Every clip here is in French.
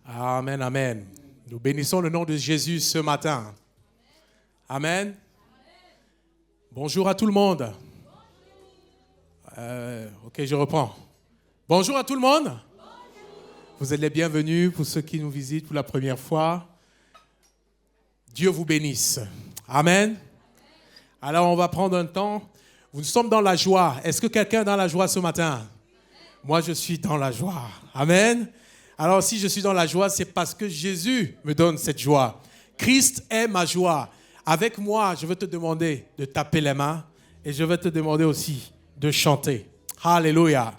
Amen, amen. Nous bénissons le nom de Jésus ce matin. Amen. Bonjour à tout le monde. Ok, je reprends. Bonjour à tout le monde. Bonjour. Vous êtes les bienvenus pour ceux qui nous visitent pour la première fois. Dieu vous bénisse. Amen. Alors, on va prendre un temps. Nous sommes dans la joie. Est-ce que quelqu'un est dans la joie ce matin? Moi, je suis dans la joie. Amen. Alors, si je suis dans la joie, c'est parce que Jésus me donne cette joie. Christ est ma joie. Avec moi, je vais te demander de taper les mains et je vais te demander aussi de chanter. Alléluia.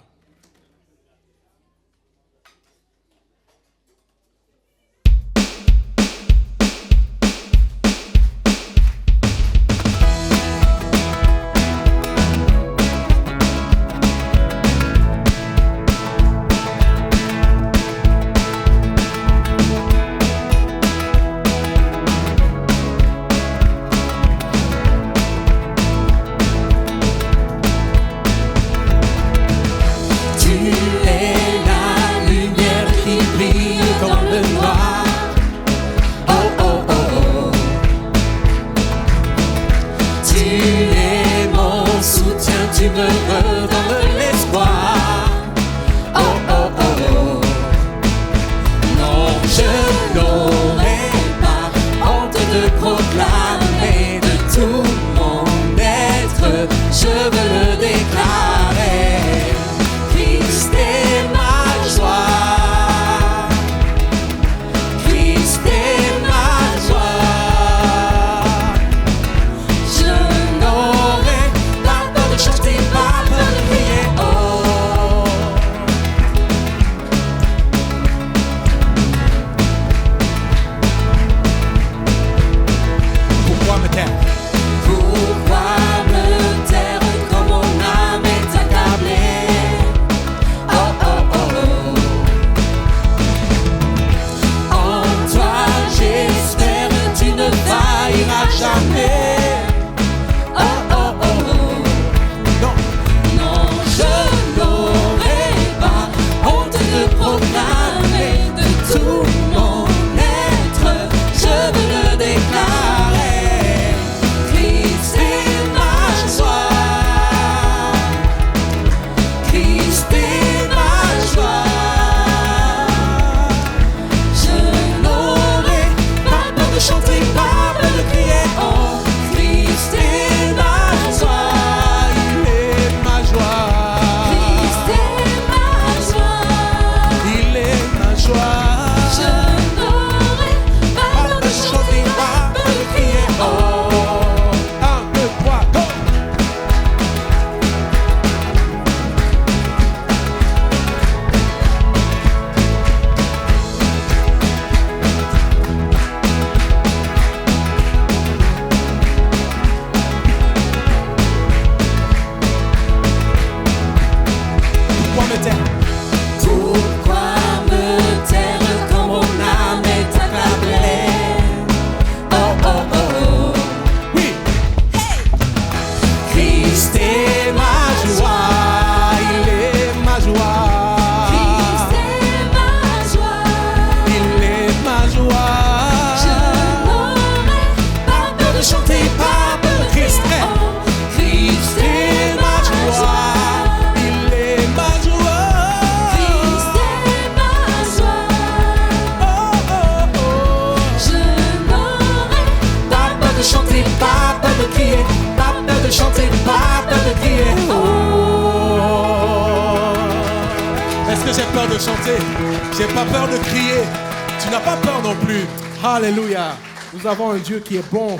Alléluia. Nous avons un Dieu qui est bon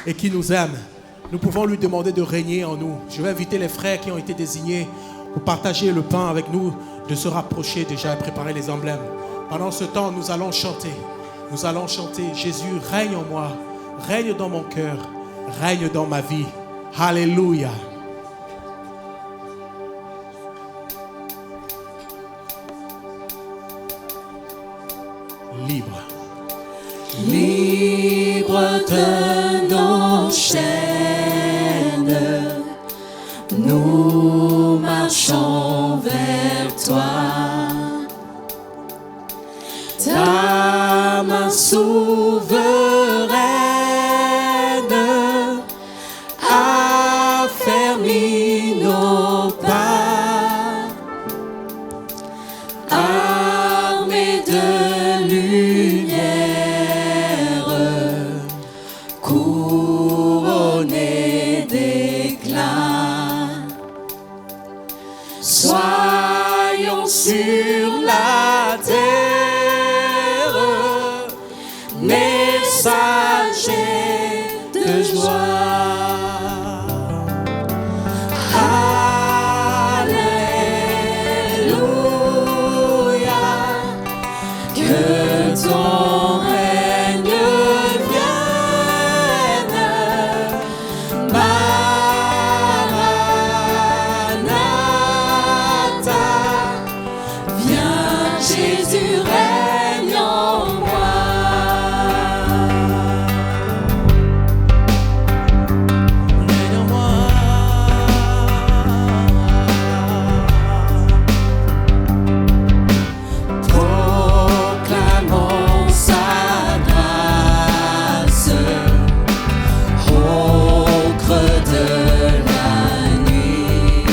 et qui nous aime. Nous pouvons lui demander de régner en nous. Je vais inviter les frères qui ont été désignés pour partager le pain avec nous, de se rapprocher déjà et préparer les emblèmes. Pendant ce temps, nous allons chanter. Nous allons chanter. Jésus règne en moi, règne dans mon cœur, règne dans ma vie. Alléluia. Libre. Libre de nos chaînes, nous marchons vers toi. Ta souveraine, affermis nos pas, armés de lumière, couronnés d'éclat. Soyons sur la terre, messagers de joie. Alléluia, que ton règne vienne. Maranatha, viens Jésus, règne en moi. Règne en moi. Proclamons sa grâce au creux de la nuit.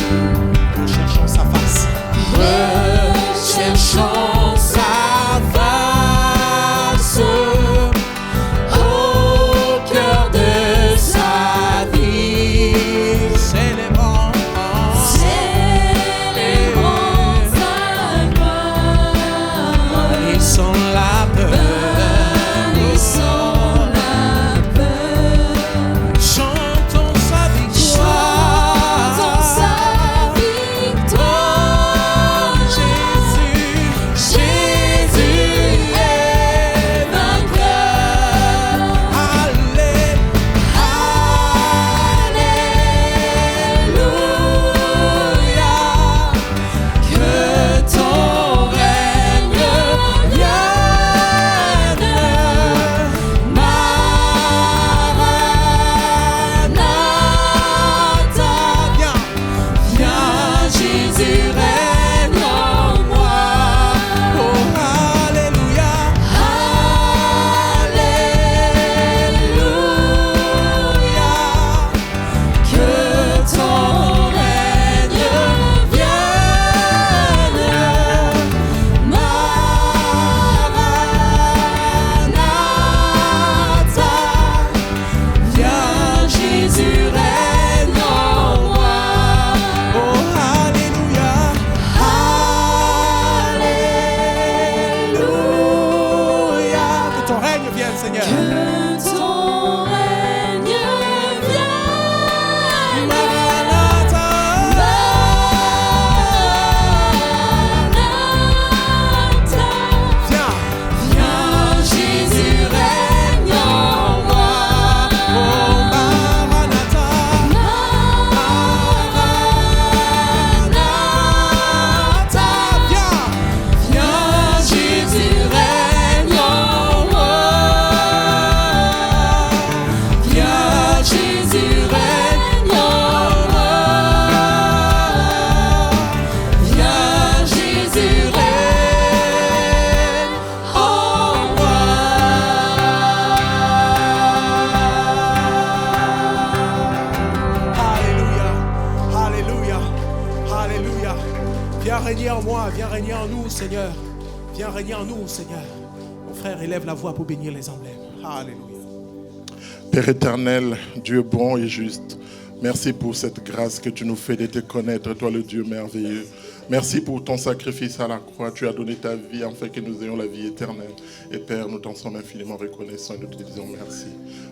Cherchons sa face. Recherchons sa face au cœur de sa vie. Célébrons Célébrons sa gloire. Bannissons la peur. Bannissons la peur. Chantons sa victoire. Chantons sa victoire. Jésus Jésus est vainqueur. Alléluia, que ton règne vienne. Maranatha, viens Jésus, règne en moi. Oh, alléluia. Alléluia, que ton règne vienne. Maranatha, viens Jésus, règne en moi. Oh, alléluia. Alléluia, Que ton règne vienne, Seigneur. que ton règne vienne. Maranatha. Maranatha, Viens. viens Jésus, règne en moi. Oh, Maranatha. Maranatha, viens Jésus, règne en moi. Viens Jésus, règne en moi. Viens Jésus, règne en moi. Alléluia. Alléluia. Alléluia. Viens régner en moi, viens régner en nous, Seigneur. Viens régner en nous, Seigneur. Mon frère, élève la voix pour bénir les emblèmes. Alléluia. Père éternel, Dieu bon et juste, merci pour cette grâce que tu nous fais de te connaître, toi le Dieu merveilleux. Merci pour ton sacrifice à la croix. Tu as donné ta vie afin que nous ayons la vie éternelle. Et Père, nous t'en sommes infiniment reconnaissants et nous te disons merci.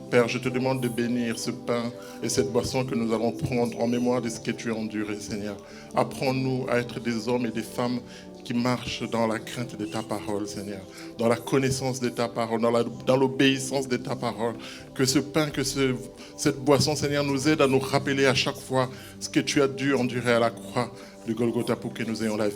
Père, je te demande de bénir ce pain et cette boisson que nous allons prendre en mémoire de ce que tu as enduré, Seigneur. Apprends-nous à être des hommes et des femmes qui marchent dans la crainte de ta parole, Seigneur, dans la connaissance de ta parole, dans l'obéissance de ta parole. Que ce pain, cette boisson, Seigneur, nous aide à nous rappeler à chaque fois ce que tu as dû endurer à la croix, de Golgotha pour que nous ayons la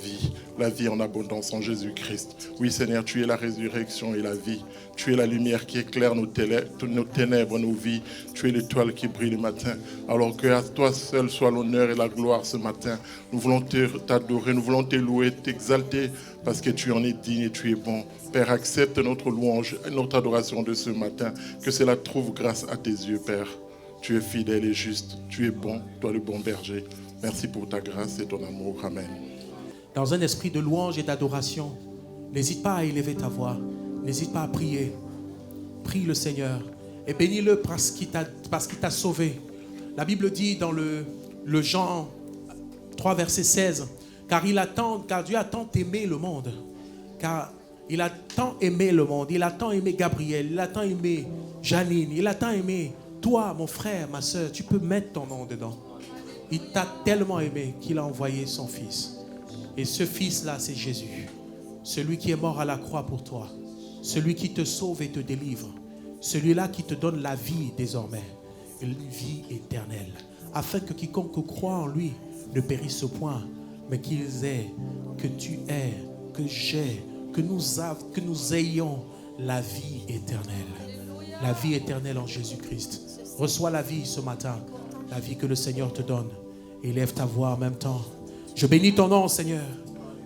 vie en abondance en Jésus-Christ. Oui Seigneur, tu es la résurrection et la vie. Tu es la lumière qui éclaire nos ténèbres, nos vies. Tu es l'étoile qui brille le matin. Alors que à toi seul soit l'honneur et la gloire ce matin. Nous voulons t'adorer, nous voulons te louer, t'exalter parce que tu en es digne et tu es bon. Père, accepte notre louange et notre adoration de ce matin. Que cela trouve grâce à tes yeux, Père. Tu es fidèle et juste. Tu es bon, toi le bon berger. Merci pour ta grâce et ton amour. Amen. Dans un esprit de louange et d'adoration, n'hésite pas à élever ta voix. N'hésite pas à prier. Prie le Seigneur et bénis-le parce qu'il t'a sauvé. La Bible dit dans le Jean 3, verset 16, car Dieu a tant aimé le monde. Car il a tant aimé le monde. Il a tant aimé Gabriel. Il a tant aimé Janine. Il a tant aimé toi, mon frère, ma soeur. Tu peux mettre ton nom dedans. Il t'a tellement aimé qu'il a envoyé son fils. Et ce fils-là, c'est Jésus. Celui qui est mort à la croix pour toi. Celui qui te sauve et te délivre. Celui-là qui te donne la vie désormais. Une vie éternelle. Afin que quiconque croit en lui ne périsse point, mais qu'ils aient, que tu aies, que j'ai, que nous ayons la vie éternelle. La vie éternelle en Jésus-Christ. Reçois la vie ce matin. La vie que le Seigneur te donne. Élève ta voix en même temps. Je bénis ton nom, Seigneur.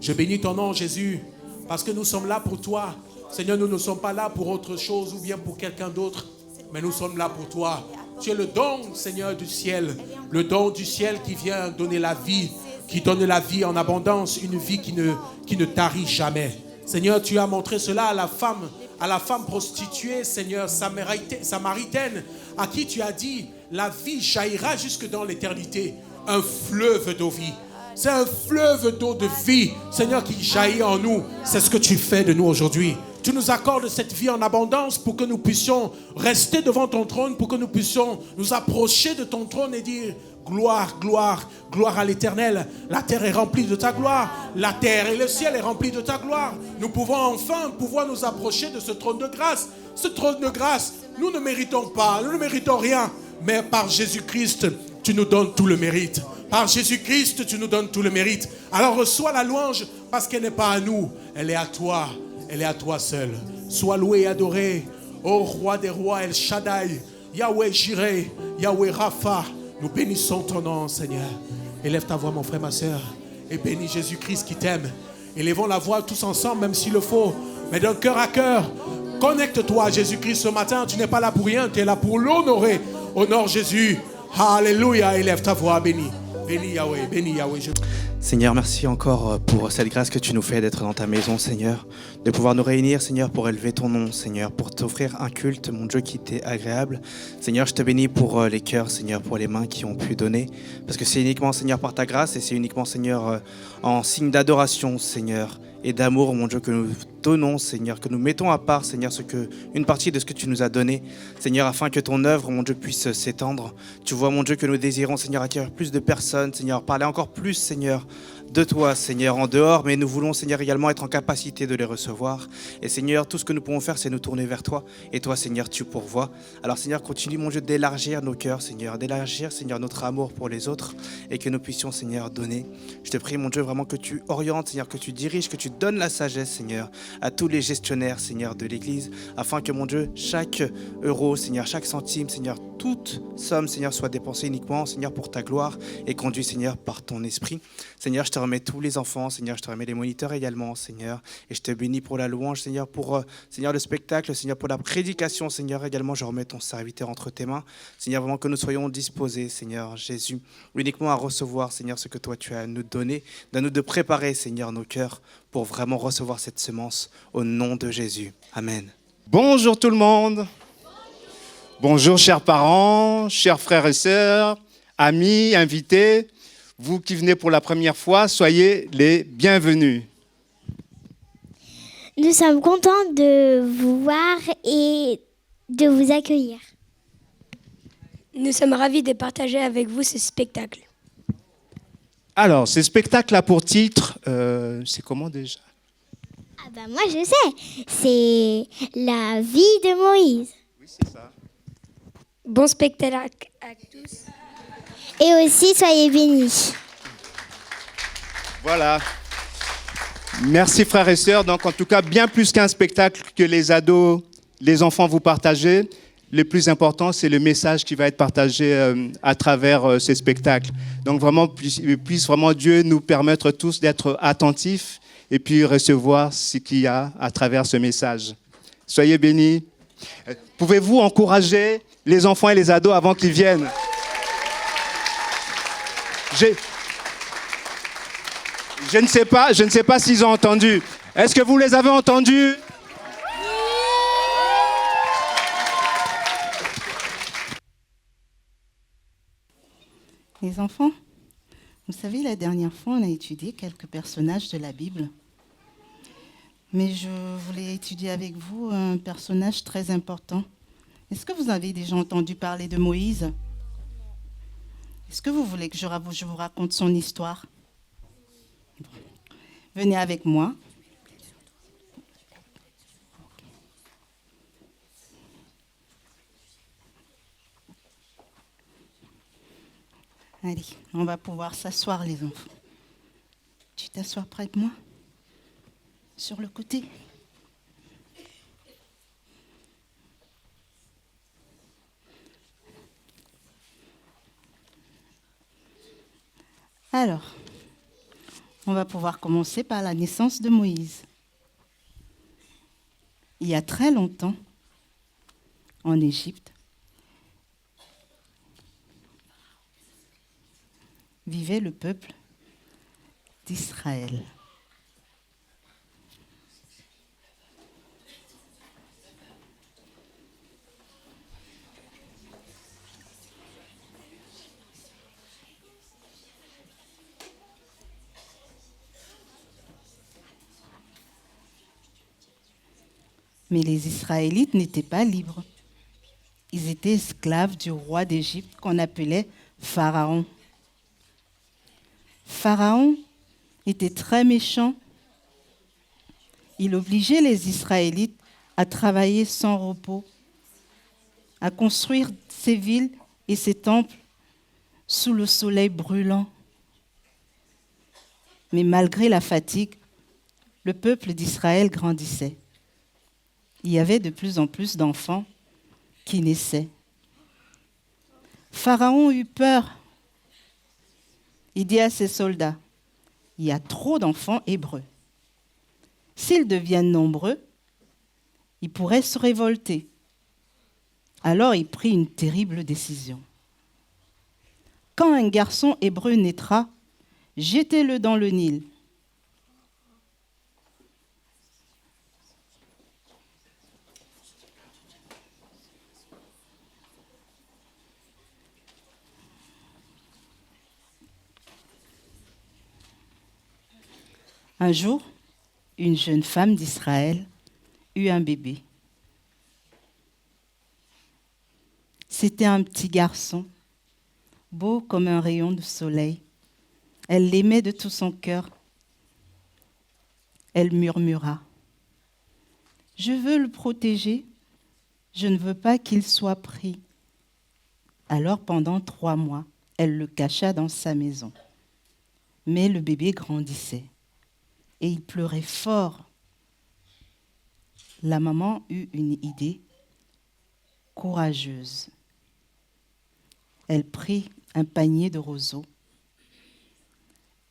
Je bénis ton nom, Jésus. Parce que nous sommes là pour toi. Seigneur, nous ne sommes pas là pour autre chose ou bien pour quelqu'un d'autre. Mais nous sommes là pour toi. Tu es le don, Seigneur, du ciel. Le don du ciel qui vient donner la vie. Qui donne la vie en abondance. Une vie qui ne tarit jamais. Seigneur, tu as montré cela à la femme prostituée, Seigneur, samaritaine, à qui tu as dit, la vie jaillira jusque dans l'éternité. Un fleuve d'eau vie. C'est un fleuve d'eau de vie, Seigneur, qui jaillit en nous. C'est ce que tu fais de nous aujourd'hui. Tu nous accordes cette vie en abondance pour que nous puissions rester devant ton trône, pour que nous puissions nous approcher de ton trône et dire gloire, gloire, gloire à l'Éternel. La terre est remplie de ta gloire. La terre et le ciel est rempli de ta gloire. Nous pouvons enfin nous approcher de ce trône de grâce. Ce trône de grâce, nous ne méritons pas, nous ne méritons rien. Mais par Jésus-Christ, tu nous donnes tout le mérite. Par Jésus-Christ, tu nous donnes tout le mérite. Alors reçois la louange parce qu'elle n'est pas à nous, elle est à toi. Elle est à toi seul. Sois loué et adoré, ô roi des rois, El Shaddai, Yahweh Jireh, Yahweh Rapha. Nous bénissons ton nom, Seigneur. Élève ta voix, mon frère, ma soeur, et bénis Jésus-Christ qui t'aime. Élevons la voix tous ensemble, même s'il le faut, mais d'un cœur à cœur. Connecte-toi à Jésus-Christ ce matin. Tu n'es pas là pour rien, tu es là pour l'honorer. Honore Jésus. Alléluia. Élève ta voix, bénis. Bénis Yahweh, bénis Yahweh. Seigneur, merci encore pour cette grâce que tu nous fais d'être dans ta maison, Seigneur. De pouvoir nous réunir, Seigneur, pour élever ton nom, Seigneur, pour t'offrir un culte, mon Dieu, qui t'est agréable. Seigneur, je te bénis pour les cœurs, Seigneur, pour les mains qui ont pu donner. Parce que c'est uniquement, Seigneur, par ta grâce et c'est uniquement, Seigneur, en signe d'adoration, Seigneur, et d'amour, mon Dieu, que nous donnons, Seigneur, que nous mettons à part, Seigneur, une partie de ce que tu nous as donné, Seigneur, afin que ton œuvre, mon Dieu, puisse s'étendre. Tu vois, mon Dieu, que nous désirons, Seigneur, acquérir plus de personnes, Seigneur, parler encore plus, Seigneur, de toi, Seigneur, en dehors, mais nous voulons, Seigneur, également être en capacité de les recevoir. Et Seigneur, tout ce que nous pouvons faire, c'est nous tourner vers toi. Et toi, Seigneur, tu pourvois. Alors, Seigneur, continue, mon Dieu, d'élargir nos cœurs, Seigneur, d'élargir, Seigneur, notre amour pour les autres et que nous puissions, Seigneur, donner. Je te prie, mon Dieu, vraiment que tu orientes, Seigneur, que tu diriges, que tu donnes la sagesse, Seigneur, à tous les gestionnaires, Seigneur, de l'Église, afin que, mon Dieu, chaque euro, Seigneur, chaque centime, Seigneur, toute somme, Seigneur, soit dépensée uniquement, Seigneur, pour ta gloire et conduit, Seigneur, par ton esprit. Seigneur, je te remets tous les enfants, Seigneur, je te remets les moniteurs également, Seigneur, et je te bénis pour la louange, Seigneur, pour, Seigneur, le spectacle, Seigneur, pour la prédication, Seigneur, également, je remets ton serviteur entre tes mains, Seigneur, vraiment que nous soyons disposés, Seigneur, Jésus, uniquement à recevoir, Seigneur, ce que toi tu as à nous donner, à nous de préparer, Seigneur, nos cœurs pour vraiment recevoir cette semence au nom de Jésus. Amen. Bonjour tout le monde. Bonjour chers parents, chers frères et sœurs, amis, invités. Vous qui venez pour la première fois, soyez les bienvenus. Nous sommes contents de vous voir et de vous accueillir. Nous sommes ravis de partager avec vous ce spectacle. Alors, ce spectacle a pour titre, c'est comment déjà ? Ah bah moi je sais, c'est la vie de Moïse. Oui, c'est ça. Bon spectacle à tous. Et aussi soyez bénis. Voilà. Merci frères et sœurs. Donc en tout cas, bien plus qu'un spectacle que les ados, les enfants vous partagez, le plus important, c'est le message qui va être partagé à travers ce spectacle. Donc vraiment, puisse vraiment Dieu nous permettre tous d'être attentifs et puis recevoir ce qu'il y a à travers ce message. Soyez bénis. Pouvez-vous encourager les enfants et les ados avant qu'ils viennent? Je ne sais pas s'ils ont entendu. Est-ce que vous les avez entendus? Les enfants, vous savez, la dernière fois, on a étudié quelques personnages de la Bible. Mais je voulais étudier avec vous un personnage très important. Est-ce que vous avez déjà entendu parler de Moïse? Est-ce que vous voulez que je vous raconte son histoire? Venez avec moi. Allez, on va pouvoir s'asseoir les enfants. Tu t'assois près de moi? Sur le côté. Alors, on va pouvoir commencer par la naissance de Moïse. Il y a très longtemps, en Égypte, vivait le peuple d'Israël. Mais les Israélites n'étaient pas libres. Ils étaient esclaves du roi d'Égypte qu'on appelait Pharaon. Pharaon était très méchant. Il obligeait les Israélites à travailler sans repos, à construire ses villes et ses temples sous le soleil brûlant. Mais malgré la fatigue, le peuple d'Israël grandissait. Il y avait de plus en plus d'enfants qui naissaient. Pharaon eut peur. Il dit à ses soldats, « Il y a trop d'enfants hébreux. S'ils deviennent nombreux, ils pourraient se révolter. » Alors il prit une terrible décision. « Quand un garçon hébreu naîtra, jetez-le dans le Nil. » Un jour, une jeune femme d'Israël eut un bébé. C'était un petit garçon, beau comme un rayon de soleil. Elle l'aimait de tout son cœur. Elle murmura, « Je veux le protéger, je ne veux pas qu'il soit pris. » Alors pendant 3 mois, elle le cacha dans sa maison. Mais le bébé grandissait. Et il pleurait fort. La maman eut une idée courageuse. Elle prit un panier de roseaux,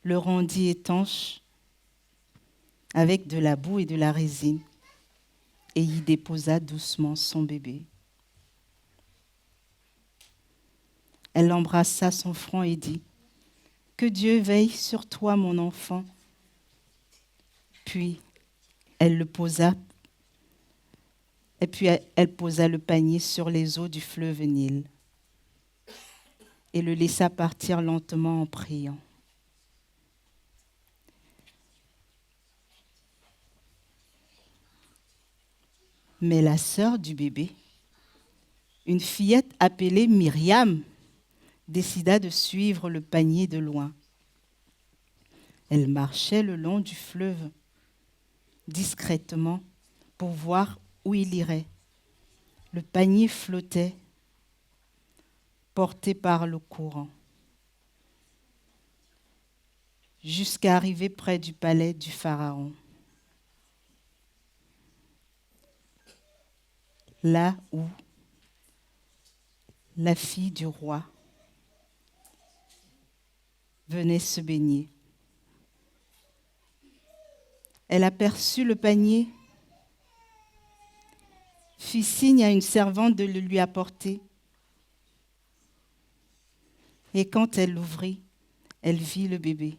le rendit étanche avec de la boue et de la résine et y déposa doucement son bébé. Elle embrassa son front et dit, « Que Dieu veille sur toi, mon enfant. » Puis elle posa le panier sur les eaux du fleuve Nil et le laissa partir lentement en priant. Mais la sœur du bébé, une fillette appelée Myriam, décida de suivre le panier de loin. Elle marchait le long du fleuve, discrètement, pour voir où il irait. Le panier flottait, porté par le courant. jusqu'à arriver près du palais du Pharaon. Là où la fille du roi venait se baigner. Elle aperçut le panier, fit signe à une servante de le lui apporter. Et quand elle l'ouvrit, elle vit le bébé.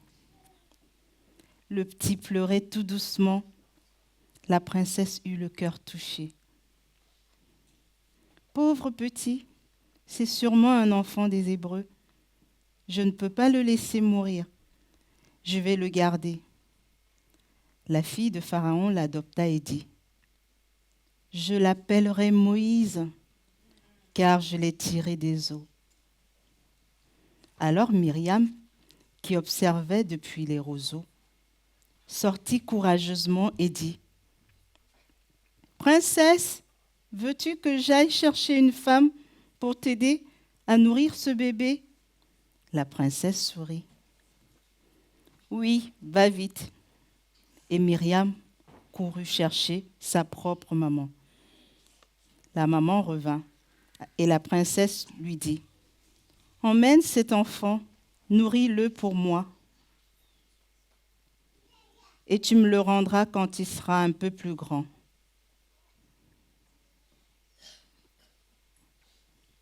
Le petit pleurait tout doucement. La princesse eut le cœur touché. Pauvre petit, c'est sûrement un enfant des Hébreux. Je ne peux pas le laisser mourir. Je vais le garder. La fille de Pharaon l'adopta et dit, « Je l'appellerai Moïse, car je l'ai tiré des eaux. » Alors Myriam, qui observait depuis les roseaux, sortit courageusement et dit, « Princesse, veux-tu que j'aille chercher une femme pour t'aider à nourrir ce bébé ?» La princesse sourit. « Oui, va vite. » Et Myriam courut chercher sa propre maman. La maman revint et la princesse lui dit, « Emmène cet enfant, nourris-le pour moi, et tu me le rendras quand il sera un peu plus grand. »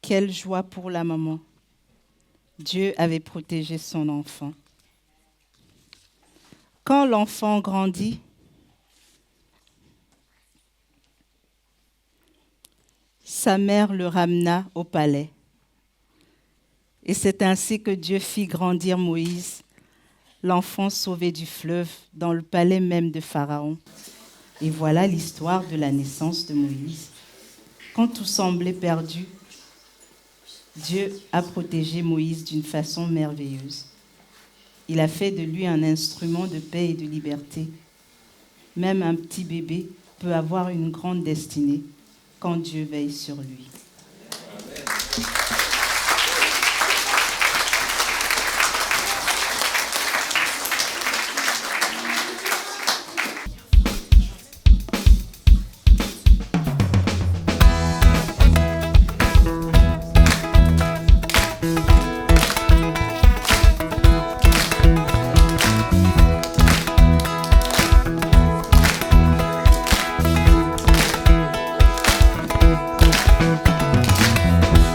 Quelle joie pour la maman. Dieu avait protégé son enfant. Quand l'enfant grandit, sa mère le ramena au palais. Et c'est ainsi que Dieu fit grandir Moïse, l'enfant sauvé du fleuve, dans le palais même de Pharaon. Et voilà l'histoire de la naissance de Moïse. Quand tout semblait perdu, Dieu a protégé Moïse d'une façon merveilleuse. Il a fait de lui un instrument de paix et de liberté. Même un petit bébé peut avoir une grande destinée quand Dieu veille sur lui.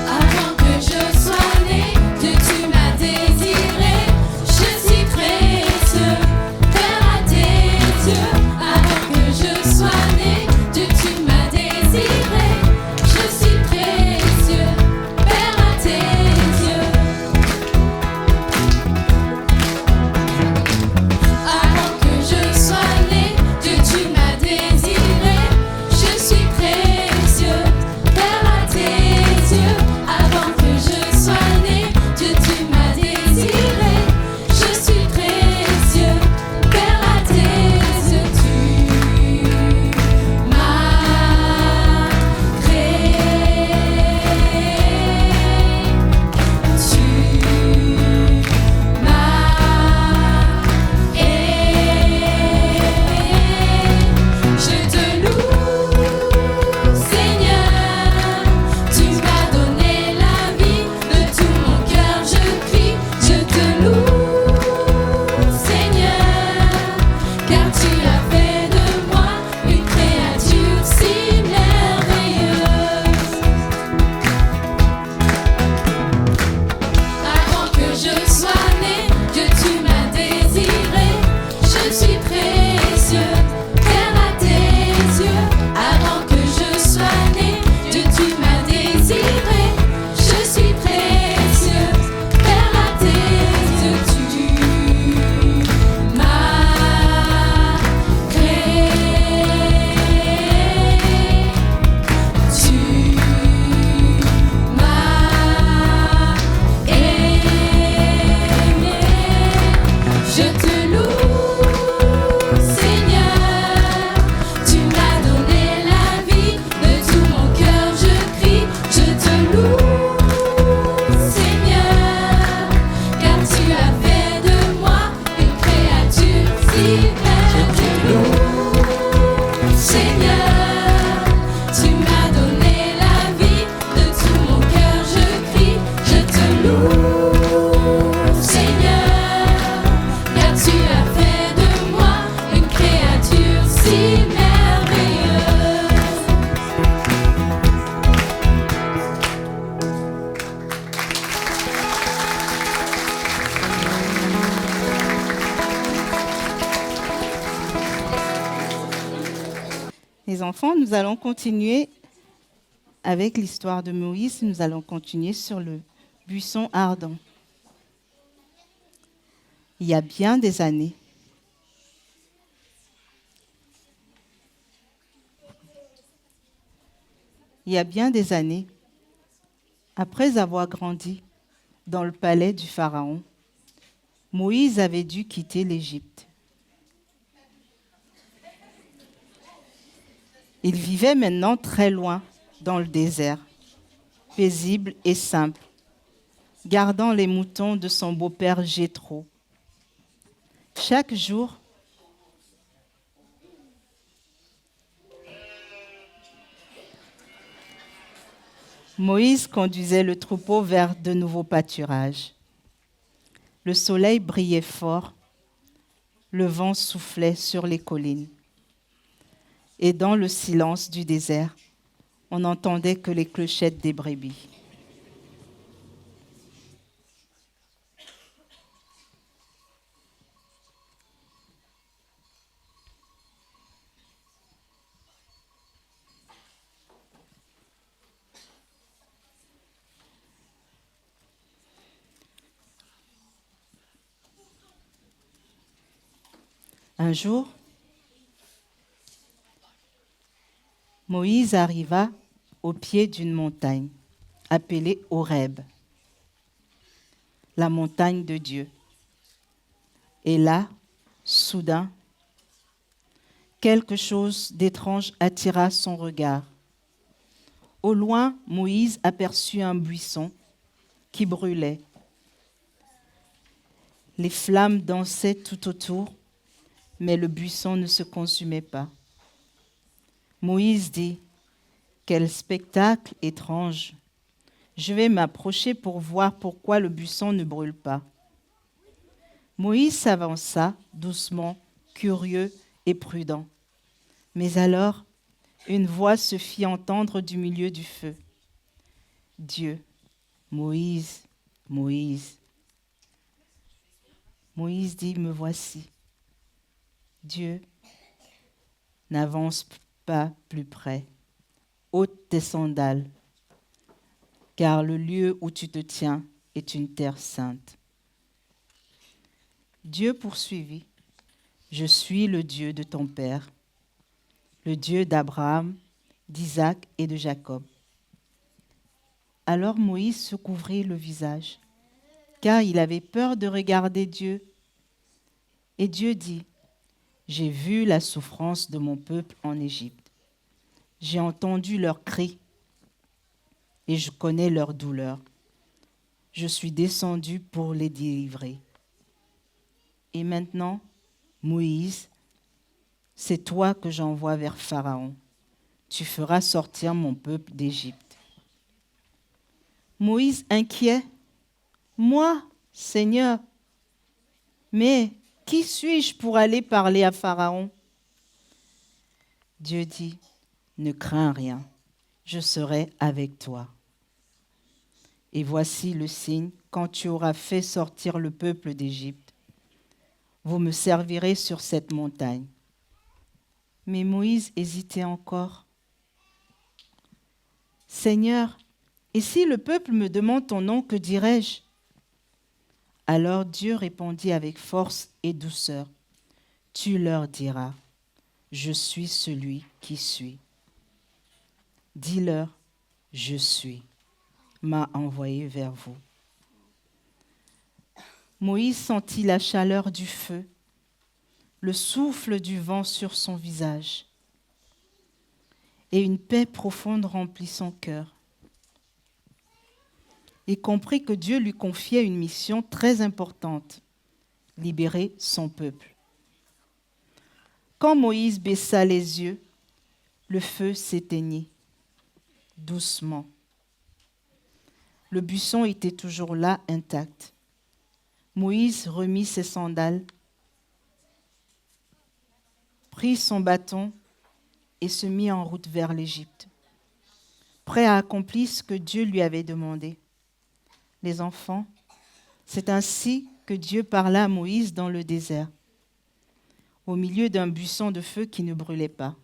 Avant Les enfants, nous allons continuer avec l'histoire de Moïse. Nous allons continuer sur le buisson ardent. Il y a bien des années, après avoir grandi dans le palais du Pharaon, Moïse avait dû quitter l'Égypte. Il vivait maintenant très loin dans le désert, paisible et simple, gardant les moutons de son beau-père Jéthro. Chaque jour, Moïse conduisait le troupeau vers de nouveaux pâturages. Le soleil brillait fort, le vent soufflait sur les collines. Et dans le silence du désert, on n'entendait que les clochettes des brebis. Un jour, Moïse arriva au pied d'une montagne appelée Horeb, la montagne de Dieu. Et là, soudain, quelque chose d'étrange attira son regard. Au loin, Moïse aperçut un buisson qui brûlait. Les flammes dansaient tout autour, mais le buisson ne se consumait pas. Moïse dit, « Quel spectacle étrange! Je vais m'approcher pour voir pourquoi le buisson ne brûle pas. » Moïse s'avança doucement, curieux et prudent. Mais alors, une voix se fit entendre du milieu du feu. « Dieu, Moïse, Moïse. » Moïse dit, « Me voici. » Dieu, n'avance pas plus près. Ôte tes sandales, car le lieu où tu te tiens est une terre sainte. Dieu poursuivit, je suis le Dieu de ton père, le Dieu d'Abraham, d'Isaac et de Jacob. Alors Moïse se couvrit le visage, car il avait peur de regarder Dieu. Et Dieu dit, j'ai vu la souffrance de mon peuple en Égypte. J'ai entendu leurs cris et je connais leur douleur. Je suis descendu pour les délivrer. Et maintenant, Moïse, c'est toi que j'envoie vers Pharaon. Tu feras sortir mon peuple d'Égypte. Moïse inquiet, moi, Seigneur, mais qui suis-je pour aller parler à Pharaon? Dieu dit, ne crains rien, je serai avec toi. Et voici le signe, quand tu auras fait sortir le peuple d'Égypte, vous me servirez sur cette montagne. Mais Moïse hésitait encore. Seigneur, et si le peuple me demande ton nom, que dirai-je? Alors Dieu répondit avec force et douceur. Tu leur diras, je suis celui qui suis. Dis-leur, je suis, m'a envoyé vers vous. Moïse sentit la chaleur du feu, le souffle du vent sur son visage, et une paix profonde remplit son cœur. Il comprit que Dieu lui confiait une mission très importante, libérer son peuple. Quand Moïse baissa les yeux, le feu s'éteignit, doucement. Le buisson était toujours là, intact. Moïse remit ses sandales, prit son bâton et se mit en route vers l'Égypte, prêt à accomplir ce que Dieu lui avait demandé. Les enfants, c'est ainsi que Dieu parla à Moïse dans le désert, au milieu d'un buisson de feu qui ne brûlait pas.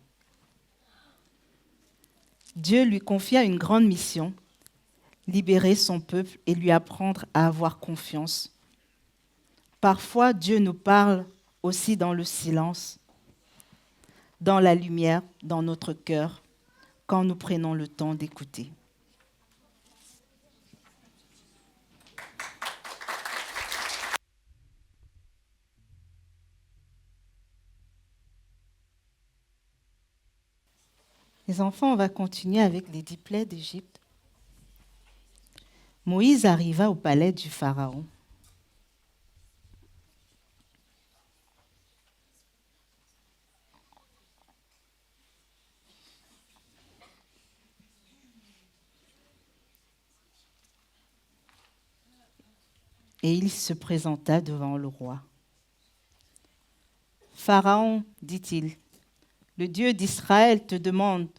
Dieu lui confia une grande mission, libérer son peuple et lui apprendre à avoir confiance. Parfois, Dieu nous parle aussi dans le silence, dans la lumière, dans notre cœur, quand nous prenons le temps d'écouter. Les enfants, on va continuer avec les 10 plaies d'Égypte. Moïse arriva au palais du Pharaon. Et il se présenta devant le roi. « Pharaon, dit-il, le Dieu d'Israël te demande,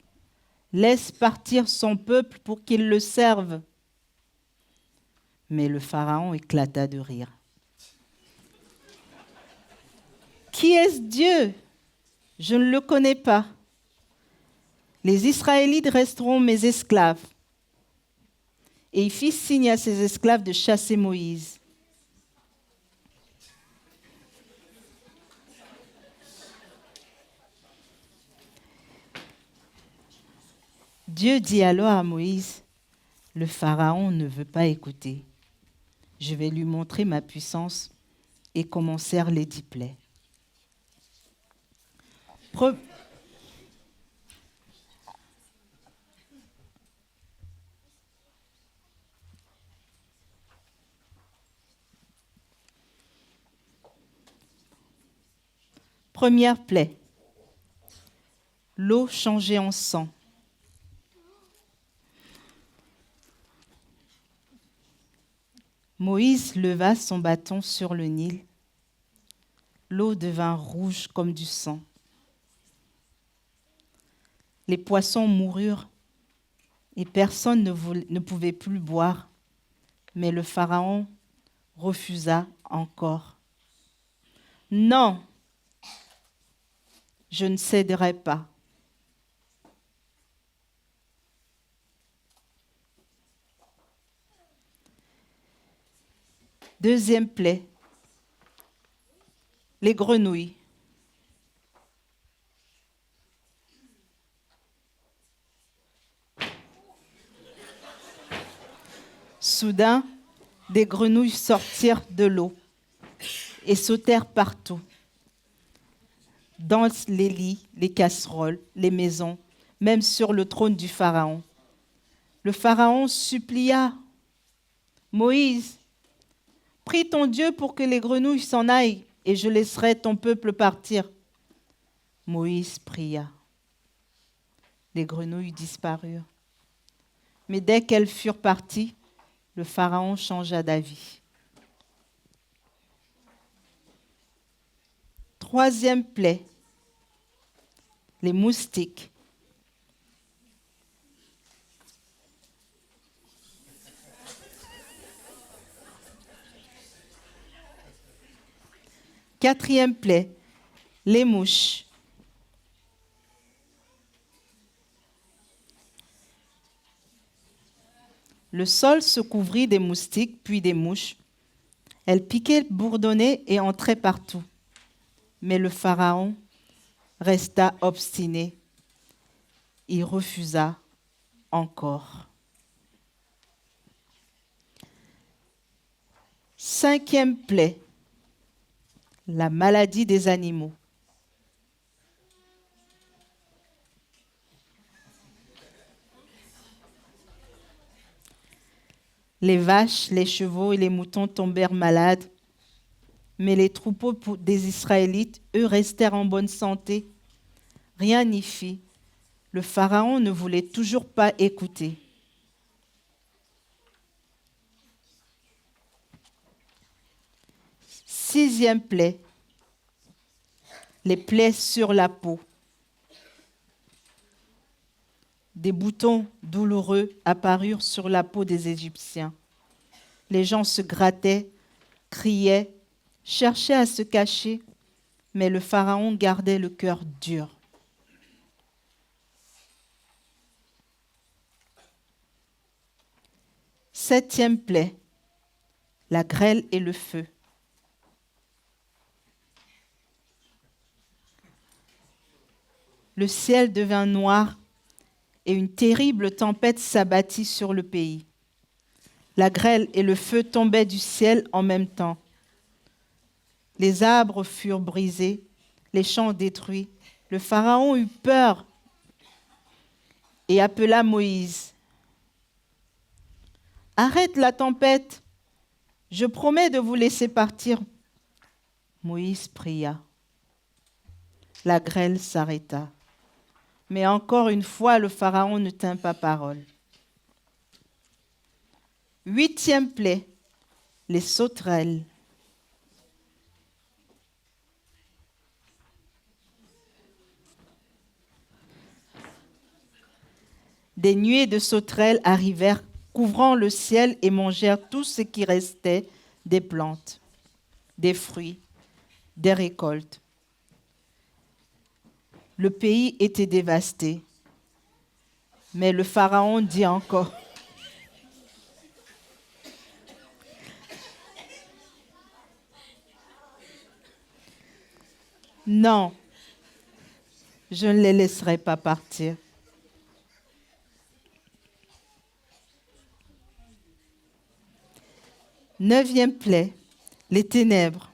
laisse partir son peuple pour qu'il le serve. » Mais le Pharaon éclata de rire. « Qui est ce Dieu? Je ne le connais pas. Les Israélites resteront mes esclaves. » Et il fit signe à ses esclaves de chasser Moïse. Dieu dit alors à Moïse, « Le Pharaon ne veut pas écouter. Je vais lui montrer ma puissance et commencèrent les 10 plaies. » Première plaie, l'eau changée en sang. Moïse leva son bâton sur le Nil. L'eau devint rouge comme du sang. Les poissons moururent et personne ne pouvait plus boire. Mais le Pharaon refusa encore. « Non, je ne céderai pas. » Deuxième plaie, les grenouilles. Soudain, des grenouilles sortirent de l'eau et sautèrent partout, dans les lits, les casseroles, les maisons, même sur le trône du Pharaon. Le Pharaon supplia « Moïse, prie ton Dieu pour que les grenouilles s'en aillent et je laisserai ton peuple partir. » Moïse pria. Les grenouilles disparurent. Mais dès qu'elles furent parties, le Pharaon changea d'avis. Troisième plaie, les moustiques. Quatrième plaie, les mouches. Le sol se couvrit des moustiques, puis des mouches. Elles piquaient, bourdonnaient et entraient partout. Mais le Pharaon resta obstiné. Il refusa encore. Cinquième plaie, la maladie des animaux. Les vaches, les chevaux et les moutons tombèrent malades, mais les troupeaux des Israélites, eux, restèrent en bonne santé. Rien n'y fit. Le Pharaon ne voulait toujours pas écouter. Sixième plaie, les plaies sur la peau. Des boutons douloureux apparurent sur la peau des Égyptiens. Les gens se grattaient, criaient, cherchaient à se cacher, mais le Pharaon gardait le cœur dur. Septième plaie, la grêle et le feu. Le ciel devint noir et une terrible tempête s'abattit sur le pays. La grêle et le feu tombaient du ciel en même temps. Les arbres furent brisés, les champs détruits. Le Pharaon eut peur et appela Moïse. « Arrête la tempête, je promets de vous laisser partir. » Moïse pria. La grêle s'arrêta. Mais encore une fois, le Pharaon ne tint pas parole. Huitième plaie, les sauterelles. Des nuées de sauterelles arrivèrent, couvrant le ciel et mangèrent tout ce qui restait des plantes, des fruits, des récoltes. Le pays était dévasté. Mais le Pharaon dit encore, « Non, je ne les laisserai pas partir. » Neuvième plaie, les ténèbres.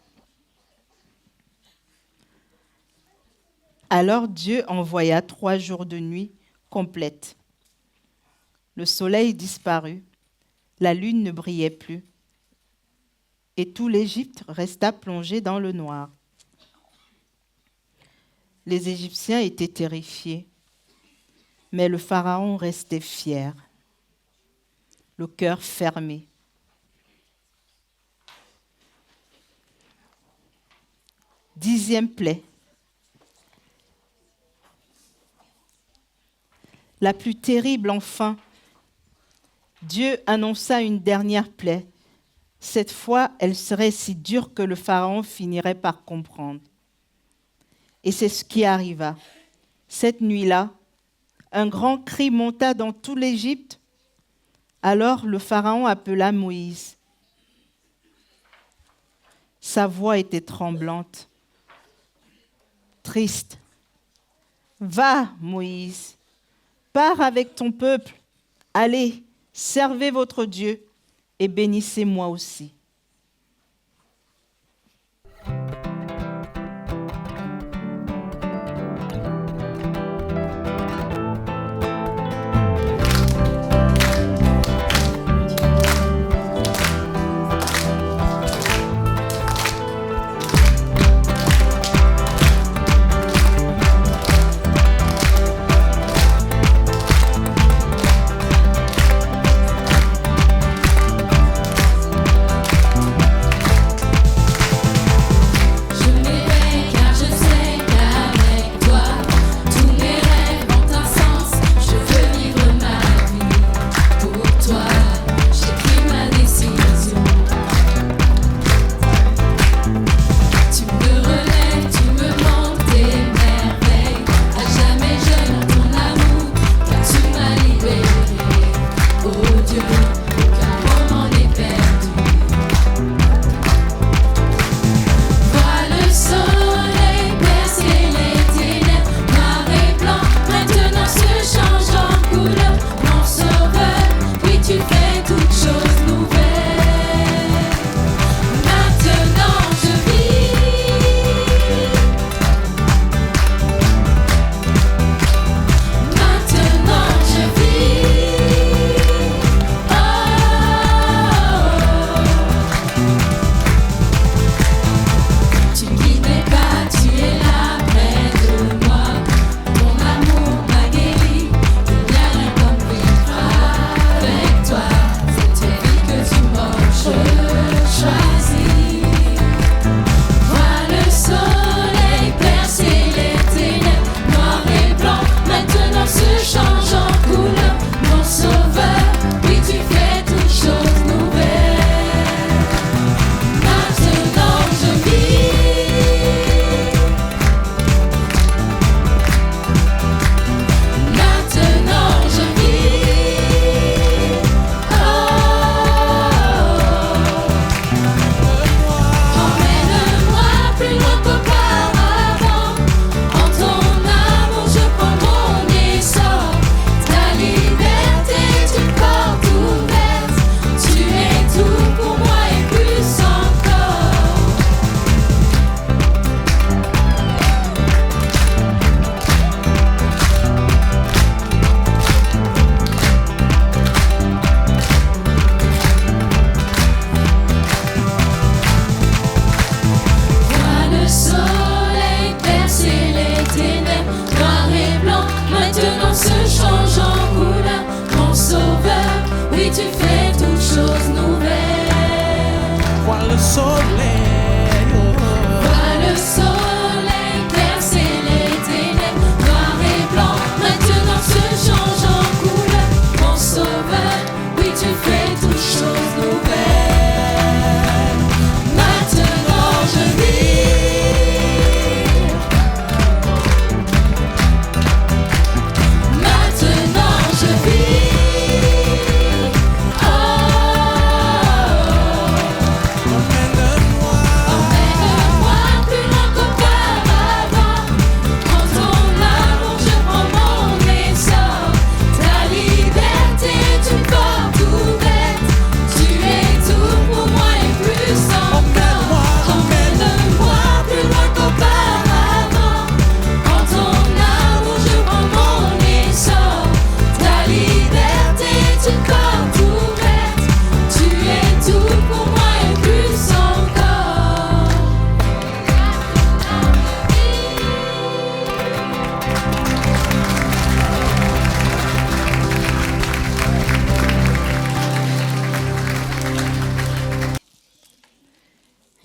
Alors Dieu envoya 3 jours de nuit complète. Le soleil disparut, la lune ne brillait plus, et tout l'Égypte resta plongé dans le noir. Les Égyptiens étaient terrifiés, mais le Pharaon restait fier, le cœur fermé. Dixième plaie. La plus terrible enfin, Dieu annonça une dernière plaie. Cette fois, elle serait si dure que le Pharaon finirait par comprendre. Et c'est ce qui arriva. Cette nuit-là, un grand cri monta dans tout l'Égypte. Alors le Pharaon appela Moïse. Sa voix était tremblante, triste. « Va, Moïse, pars avec ton peuple. Allez, servez votre Dieu et bénissez-moi aussi. »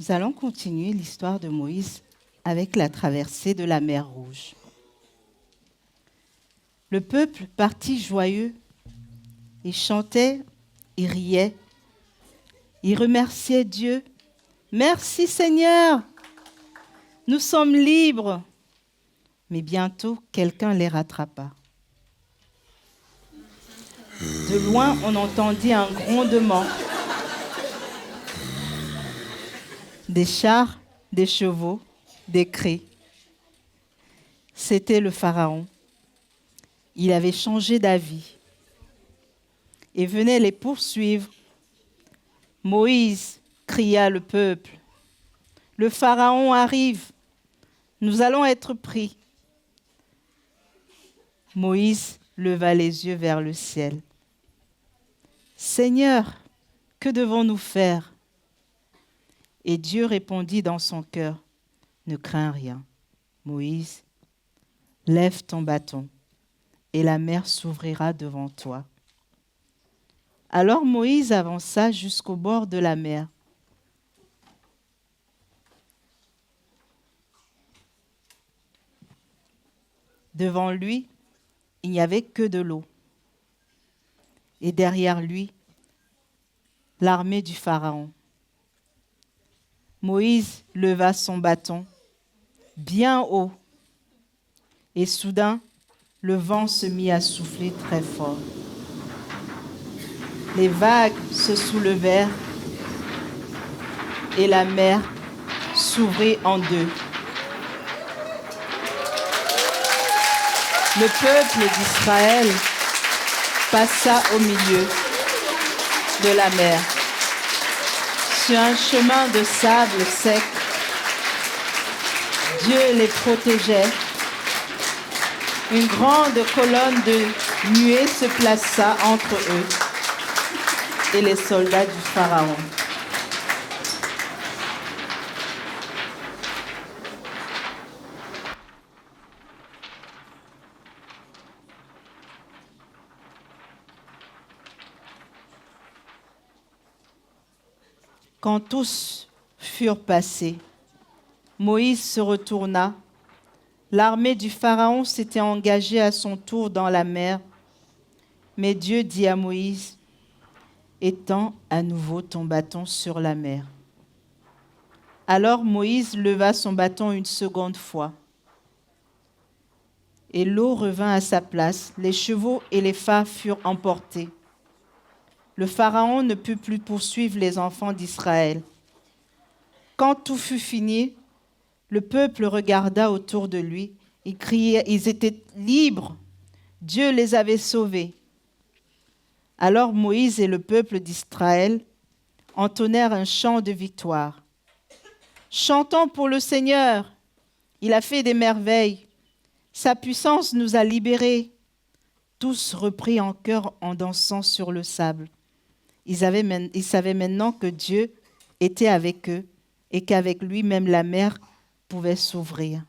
Nous allons continuer l'histoire de Moïse avec la traversée de la mer Rouge. Le peuple partit joyeux. Il chantait, il riait, il remerciait Dieu. Merci Seigneur, nous sommes libres. Mais bientôt, quelqu'un les rattrapa. De loin, on entendit un grondement. Des chars, des chevaux, des cris. C'était le Pharaon. Il avait changé d'avis et venait les poursuivre. Moïse, cria le peuple, le Pharaon arrive, nous allons être pris. Moïse leva les yeux vers le ciel. Seigneur, que devons-nous faire? Et Dieu répondit dans son cœur, ne crains rien. Moïse, lève ton bâton et la mer s'ouvrira devant toi. Alors Moïse avança jusqu'au bord de la mer. Devant lui, il n'y avait que de l'eau. Et derrière lui, l'armée du Pharaon. Moïse leva son bâton bien haut. Et soudain, le vent se mit à souffler très fort. Les vagues se soulevèrent et la mer s'ouvrit en deux. Le peuple d'Israël passa au milieu de la mer, sur un chemin de sable sec. Dieu les protégeait. Une grande colonne de nuée se plaça entre eux et les soldats du Pharaon. Quand tous furent passés, Moïse se retourna. L'armée du Pharaon s'était engagée à son tour dans la mer. Mais Dieu dit à Moïse, « Étends à nouveau ton bâton sur la mer. » Alors Moïse leva son bâton une seconde fois. Et l'eau revint à sa place. Les chevaux et les phares furent emportés. Le Pharaon ne put plus poursuivre les enfants d'Israël. Quand tout fut fini, le peuple regarda autour de lui. Ils criaient, ils étaient libres. Dieu les avait sauvés. Alors Moïse et le peuple d'Israël entonnèrent un chant de victoire. Chantons pour le Seigneur. Il a fait des merveilles. Sa puissance nous a libérés. Tous reprirent en chœur en dansant sur le sable. Ils savaient maintenant que Dieu était avec eux et qu'avec lui, même la mer pouvait s'ouvrir.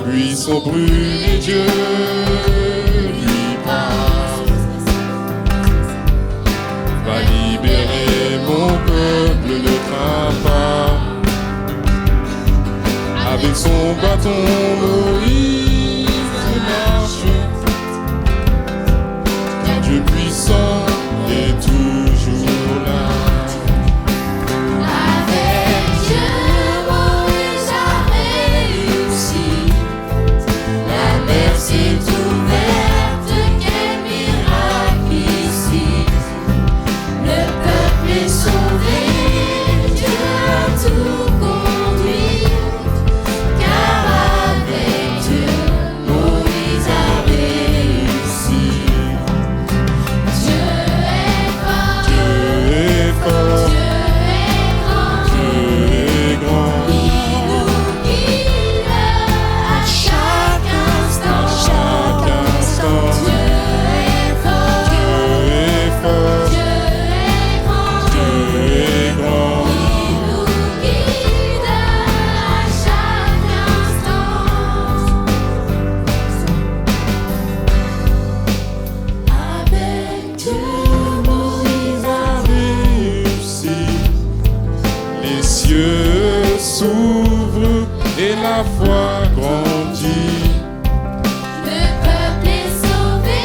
Un buisson brûlé, Dieu lui parle. Va libérer mon peuple, ne crains pas. Avec son bâton, Moïse marche. Car Dieu puissant est toujours là. Avec Dieu, Moïse a réussi. La mer s'est ouverte, quel miracle ici. Le peuple est sauvé, Dieu a tout conduit. Car avec Dieu, Moïse a réussi. Dieu est fort, Dieu est fort, Dieu est grand, Dieu est grand. il nous guide à chaque instant. Chaque instant, Dieu est fort, Dieu est fort, Dieu est grand, Dieu est grand. il nous guide à chaque instant. Avec Dieu, Moïse a Réussi, les cieux s'ouvrent et la foi grandit. Le peuple est sauvé,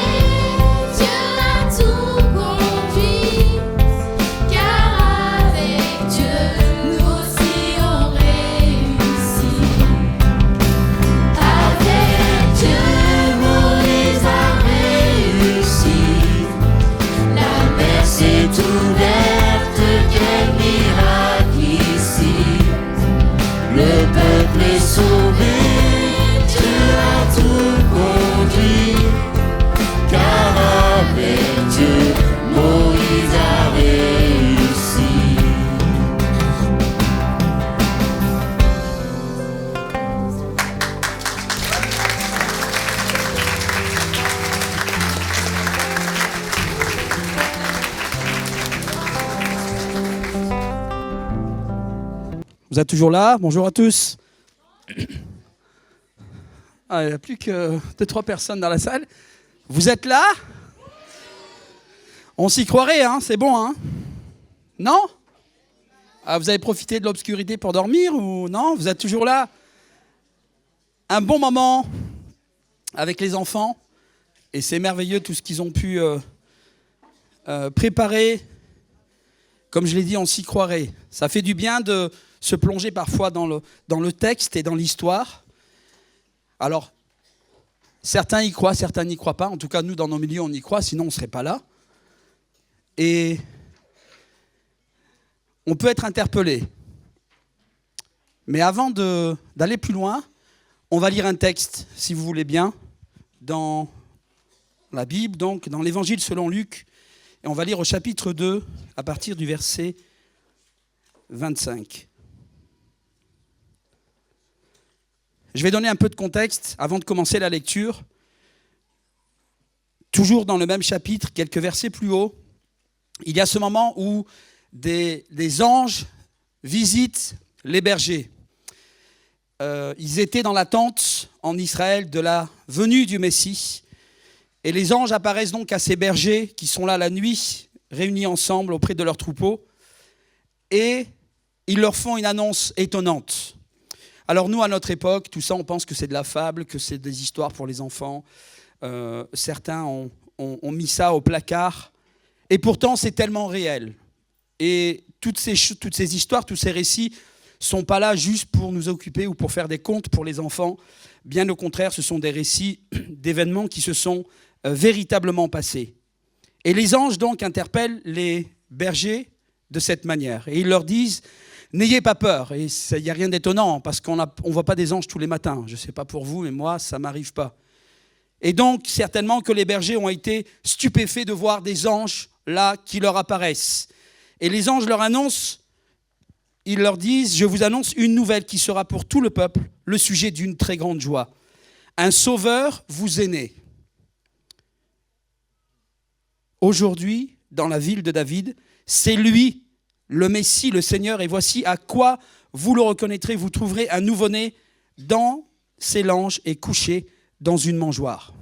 Dieu a tout conduit. Car avec Dieu, nous aussi on réussit. Avec Dieu, Moïse a réussi. La mer s'est ouverte, quel miracle ici. Le peuple est sauvé, Dieu a tout conduit. Car avec Dieu, Moïse a réussi. Vous êtes toujours là? Bonjour à tous. Ah, il n'y a plus que 2-3 personnes dans la salle. Vous êtes là? On s'y croirait, hein? C'est bon, hein? Non? Ah, vous avez profité de l'obscurité pour dormir ou non? Vous êtes toujours là? Un bon moment avec les enfants. Et c'est merveilleux tout ce qu'ils ont pu préparer. Comme je l'ai dit, on s'y croirait. Ça fait du bien de se plonger parfois dans le texte et dans l'histoire. Alors, certains y croient, certains n'y croient pas. En tout cas, nous, dans nos milieux, on y croit, sinon on ne serait pas là. Et on peut être interpellé. Mais avant d'aller plus loin, on va lire un texte, si vous voulez bien, dans la Bible, donc dans l'Évangile selon Luc. Et on va lire au chapitre 2, à partir du verset 25. Je vais donner un peu de contexte avant de commencer la lecture. Toujours dans le même chapitre, quelques versets plus haut, il y a ce moment où des anges visitent les bergers. Ils étaient dans l'attente en Israël de la venue du Messie. Et les anges apparaissent donc à ces bergers qui sont là la nuit, réunis ensemble auprès de leurs troupeaux. Et ils leur font une annonce étonnante. Alors nous, à notre époque, tout ça, on pense que c'est de la fable, que c'est des histoires pour les enfants. Certains ont mis ça au placard. Et pourtant, c'est tellement réel. Et toutes ces histoires, tous ces récits ne sont pas là juste pour nous occuper ou pour faire des contes pour les enfants. Bien au contraire, ce sont des récits d'événements qui se sont véritablement passés. Et les anges donc interpellent les bergers de cette manière. Et ils leur disent, n'ayez pas peur. Et il n'y a rien d'étonnant parce qu'on ne voit pas des anges tous les matins. Je ne sais pas pour vous, mais moi, ça ne m'arrive pas. Et donc, certainement que les bergers ont été stupéfaits de voir des anges là qui leur apparaissent. Et les anges leur annoncent, ils leur disent, je vous annonce une nouvelle qui sera pour tout le peuple le sujet d'une très grande joie. Un sauveur vous est né. Aujourd'hui, dans la ville de David, c'est lui, le Messie, le Seigneur. Et voici à quoi vous le reconnaîtrez. Vous trouverez un nouveau-né dans c'est l'ange est couché dans une mangeoire.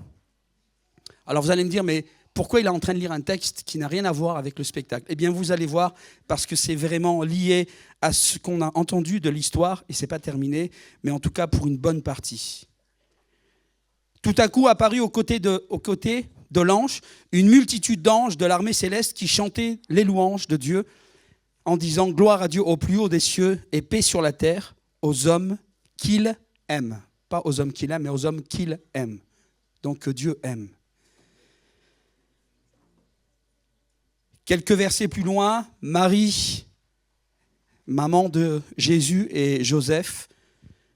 Alors vous allez me dire, mais pourquoi il est en train de lire un texte qui n'a rien à voir avec le spectacle? Eh bien, vous allez voir, parce que c'est vraiment lié à ce qu'on a entendu de l'histoire, et ce n'est pas terminé, mais en tout cas pour une bonne partie. Tout à coup apparut aux côtés de l'ange une multitude d'anges de l'armée céleste qui chantaient les louanges de Dieu en disant « Gloire à Dieu au plus haut des cieux et paix sur la terre aux hommes qu'il aime ». Pas aux hommes qu'il aime, mais aux hommes qu'il aime. Donc que Dieu aime. Quelques versets plus loin, Marie, maman de Jésus, et Joseph,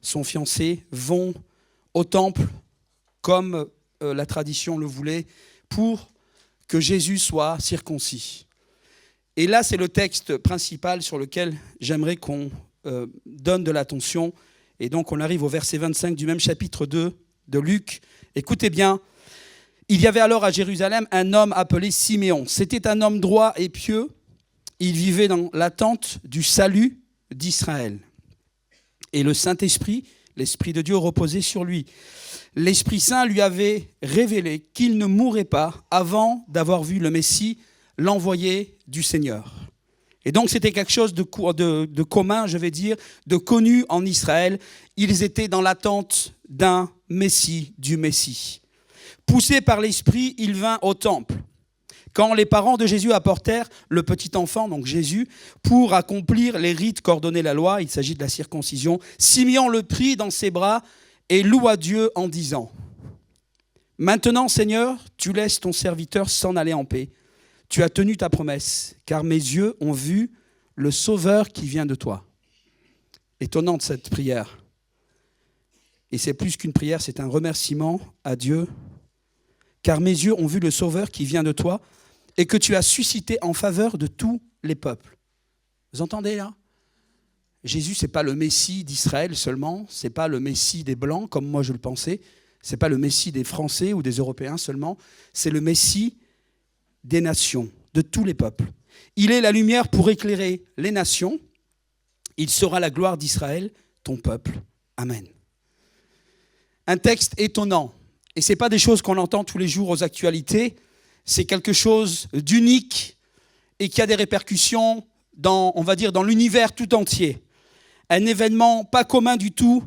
son fiancé, vont au temple comme la tradition le voulait pour que Jésus soit circoncis. Et là, c'est le texte principal sur lequel j'aimerais qu'on donne de l'attention. Et donc, on arrive au verset 25 du même chapitre 2 de Luc. Écoutez bien. Il y avait alors à Jérusalem un homme appelé Siméon. C'était un homme droit et pieux. Il vivait dans l'attente du salut d'Israël. Et le Saint-Esprit, l'Esprit de Dieu reposait sur lui. L'Esprit Saint lui avait révélé qu'il ne mourrait pas avant d'avoir vu le Messie, l'envoyé du Seigneur. Et donc c'était quelque chose de commun, je vais dire, de connu en Israël. Ils étaient dans l'attente d'un Messie, du Messie. Poussé par l'Esprit, il vint au temple. Quand les parents de Jésus apportèrent le petit enfant, donc Jésus, pour accomplir les rites qu'ordonnait la loi, il s'agit de la circoncision, Simeon le prit dans ses bras et loua Dieu en disant « Maintenant, Seigneur, tu laisses ton serviteur s'en aller en paix. Tu as tenu ta promesse, car mes yeux ont vu le Sauveur qui vient de toi. » Étonnante cette prière. Et c'est plus qu'une prière, c'est un remerciement à Dieu. « Car mes yeux ont vu le Sauveur qui vient de toi et que tu as suscité en faveur de tous les peuples. » Vous entendez là ? Jésus, ce n'est pas le Messie d'Israël seulement, ce n'est pas le Messie des Blancs, comme moi je le pensais, ce n'est pas le Messie des Français ou des Européens seulement, c'est le Messie des nations, de tous les peuples. Il est la lumière pour éclairer les nations, il sera la gloire d'Israël, ton peuple. Amen. Un texte étonnant, et ce n'est pas des choses qu'on entend tous les jours aux actualités, c'est quelque chose d'unique et qui a des répercussions dans, on va dire, dans l'univers tout entier. Un événement pas commun du tout,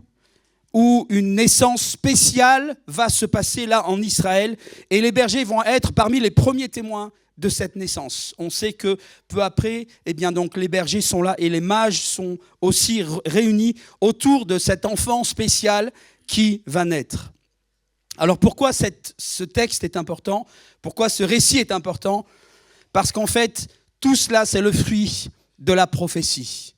où une naissance spéciale va se passer là en Israël, et les bergers vont être parmi les premiers témoins de cette naissance. On sait que peu après, eh bien donc les bergers sont là et les mages sont aussi réunis autour de cet enfant spécial qui va naître. Alors pourquoi ce texte est important ? Pourquoi ce récit est important ? Parce qu'en fait, tout cela, c'est le fruit de la prophétie.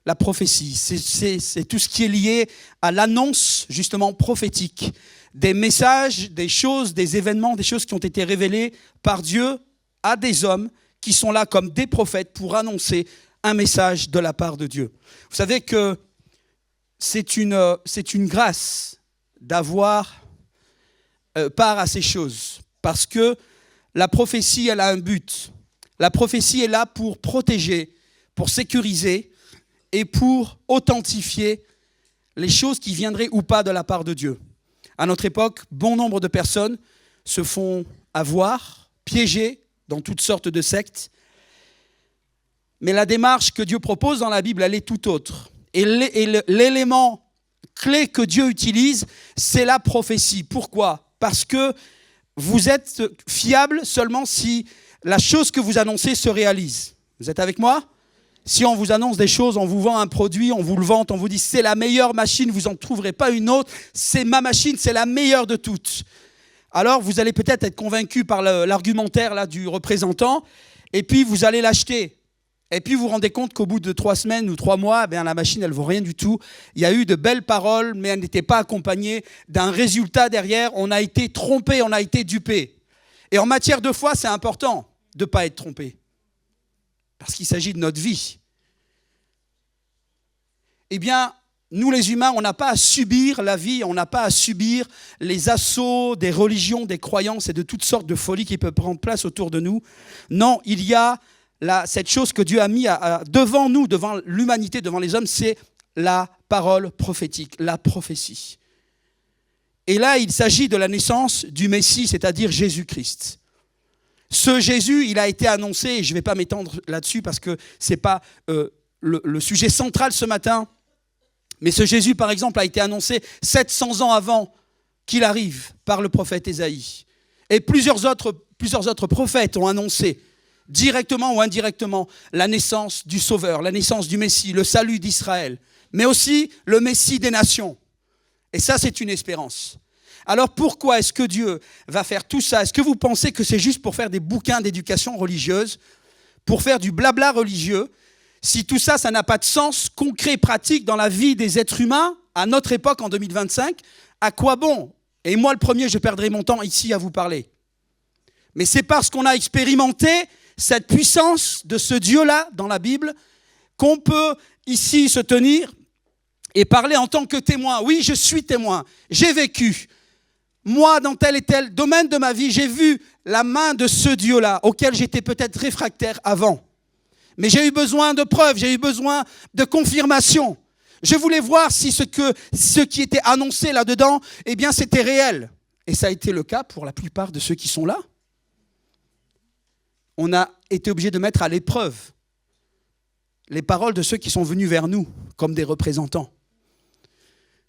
La prophétie, c'est tout ce qui est lié à l'annonce justement prophétique, des messages, des choses, des événements, des choses qui ont été révélées par Dieu à des hommes qui sont là comme des prophètes pour annoncer un message de la part de Dieu. Vous savez que c'est une grâce d'avoir part à ces choses, parce que la prophétie, elle a un but. La prophétie est là pour protéger, pour sécuriser, et pour authentifier les choses qui viendraient ou pas de la part de Dieu. À notre époque, bon nombre de personnes se font avoir, piégées dans toutes sortes de sectes. Mais la démarche que Dieu propose dans la Bible, elle est tout autre. Et l'élément clé que Dieu utilise, c'est la prophétie. Pourquoi ? Parce que vous êtes fiable seulement si la chose que vous annoncez se réalise. Vous êtes avec moi ? Si on vous annonce des choses, on vous vend un produit, on vous le vante, on vous dit c'est la meilleure machine, vous n'en trouverez pas une autre, c'est ma machine, c'est la meilleure de toutes. Alors vous allez peut-être être convaincu par l'argumentaire là, du représentant, et puis vous allez l'acheter. Et puis vous vous rendez compte qu'au bout de 3 semaines ou 3 mois, la machine elle ne vaut rien du tout. Il y a eu de belles paroles, mais elles n'étaient pas accompagnées d'un résultat derrière. On a été trompé, on a été dupé. Et en matière de foi, c'est important de ne pas être trompé. Parce qu'il s'agit de notre vie. Eh bien, nous les humains, on n'a pas à subir la vie, on n'a pas à subir les assauts des religions, des croyances et de toutes sortes de folies qui peuvent prendre place autour de nous. Non, il y a cette chose que Dieu a mis devant nous, devant l'humanité, devant les hommes, c'est la parole prophétique, la prophétie. Et là, il s'agit de la naissance du Messie, c'est-à-dire Jésus-Christ. Ce Jésus, il a été annoncé, et je ne vais pas m'étendre là-dessus parce que ce n'est pas le sujet central ce matin, mais ce Jésus, par exemple, a été annoncé 700 ans avant qu'il arrive par le prophète Ésaïe. Et plusieurs autres prophètes ont annoncé, directement ou indirectement, la naissance du Sauveur, la naissance du Messie, le salut d'Israël, mais aussi le Messie des nations. Et ça, c'est une espérance. Alors pourquoi est-ce que Dieu va faire tout ça? Est-ce que vous pensez que c'est juste pour faire des bouquins d'éducation religieuse, pour faire du blabla religieux? Si tout ça, ça n'a pas de sens concret, pratique dans la vie des êtres humains, à notre époque, en 2025, à quoi bon? Et moi, le premier, je perdrai mon temps ici à vous parler. Mais c'est parce qu'on a expérimenté cette puissance de ce Dieu-là dans la Bible qu'on peut ici se tenir et parler en tant que témoin. Oui, je suis témoin. J'ai vécu. Moi, dans tel et tel domaine de ma vie, j'ai vu la main de ce Dieu-là, auquel j'étais peut-être réfractaire avant. Mais j'ai eu besoin de preuves, j'ai eu besoin de confirmation. Je voulais voir si ce qui était annoncé là-dedans, eh bien, c'était réel. Et ça a été le cas pour la plupart de ceux qui sont là. On a été obligé de mettre à l'épreuve les paroles de ceux qui sont venus vers nous, comme des représentants.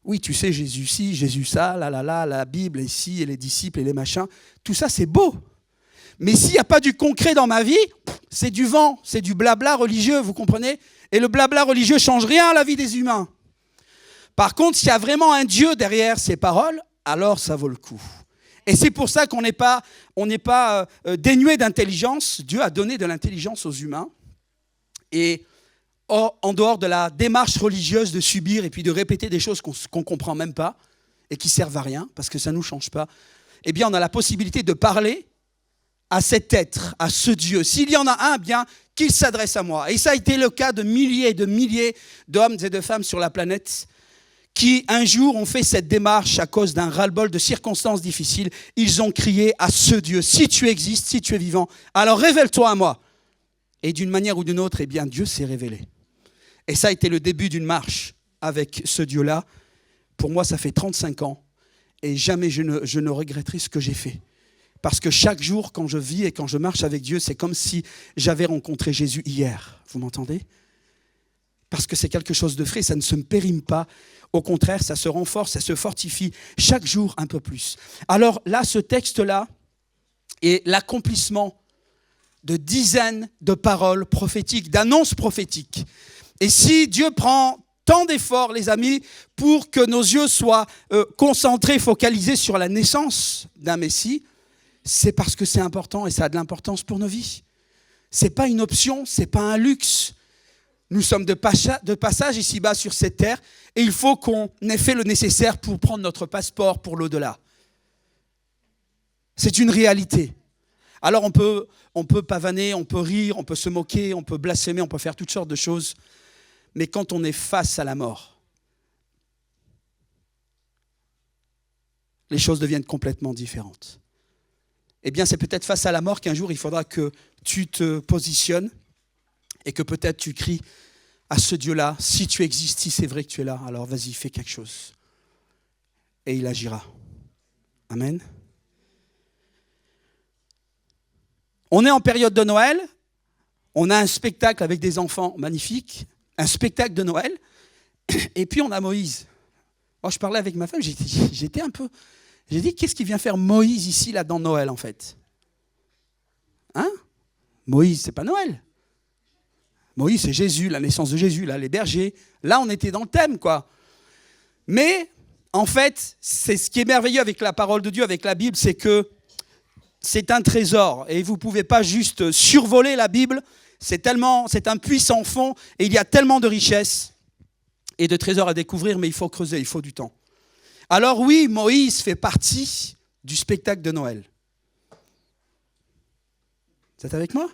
Oui, tu sais, Jésus ci, Jésus ça, la Bible ici, et les disciples et les machins, tout ça c'est beau. Mais s'il n'y a pas du concret dans ma vie, c'est du vent, c'est du blabla religieux, vous comprenez? Et le blabla religieux ne change rien à la vie des humains. Par contre, s'il y a vraiment un Dieu derrière ces paroles, alors ça vaut le coup. Et c'est pour ça qu'on n'est pas dénué d'intelligence. Dieu a donné de l'intelligence aux humains. Et en dehors de la démarche religieuse de subir et puis de répéter des choses qu'on ne comprend même pas et qui ne servent à rien parce que ça ne nous change pas, eh bien on a la possibilité de parler à cet être, à ce Dieu. S'il y en a un, eh bien qu'il s'adresse à moi. Et ça a été le cas de milliers et de milliers d'hommes et de femmes sur la planète qui, un jour, ont fait cette démarche à cause d'un ras-le-bol de circonstances difficiles. Ils ont crié à ce Dieu, si tu existes, si tu es vivant, alors révèle-toi à moi. Et d'une manière ou d'une autre, eh bien Dieu s'est révélé. Et ça a été le début d'une marche avec ce Dieu-là. Pour moi, ça fait 35 ans. Et jamais je ne regretterai ce que j'ai fait. Parce que chaque jour, quand je vis et quand je marche avec Dieu, c'est comme si j'avais rencontré Jésus hier. Vous m'entendez? Parce que c'est quelque chose de frais, ça ne se périme pas. Au contraire, ça se renforce, ça se fortifie chaque jour un peu plus. Alors là, ce texte-là est l'accomplissement de dizaines de paroles prophétiques, d'annonces prophétiques. Et si Dieu prend tant d'efforts, les amis, pour que nos yeux soient concentrés, focalisés sur la naissance d'un Messie, c'est parce que c'est important et ça a de l'importance pour nos vies. Ce n'est pas une option, ce n'est pas un luxe. Nous sommes de passage ici-bas sur cette terre et il faut qu'on ait fait le nécessaire pour prendre notre passeport pour l'au-delà. C'est une réalité. Alors on peut pavaner, on peut rire, on peut se moquer, on peut blasphémer, on peut faire toutes sortes de choses. Mais quand on est face à la mort, les choses deviennent complètement différentes. Eh bien, c'est peut-être face à la mort qu'un jour, il faudra que tu te positionnes et que peut-être tu cries à ce Dieu-là, si tu existes, si c'est vrai que tu es là, alors vas-y, fais quelque chose. Et il agira. Amen. On est en période de Noël, on a un spectacle avec des enfants magnifiques, un spectacle de Noël, et puis on a Moïse. Moi, je parlais avec ma femme, j'étais un peu... J'ai dit, qu'est-ce qui vient faire Moïse ici, là, dans Noël, en fait? Hein? Moïse, c'est pas Noël. Moïse, c'est Jésus, la naissance de Jésus, là, les bergers. Là, on était dans le thème, quoi. Mais, en fait, c'est ce qui est merveilleux avec la parole de Dieu, avec la Bible, c'est que c'est un trésor. Et vous ne pouvez pas juste survoler la Bible. C'est un puits sans fond, et il y a tellement de richesses et de trésors à découvrir, mais il faut creuser, il faut du temps. Alors oui, Moïse fait partie du spectacle de Noël. Vous êtes avec moi?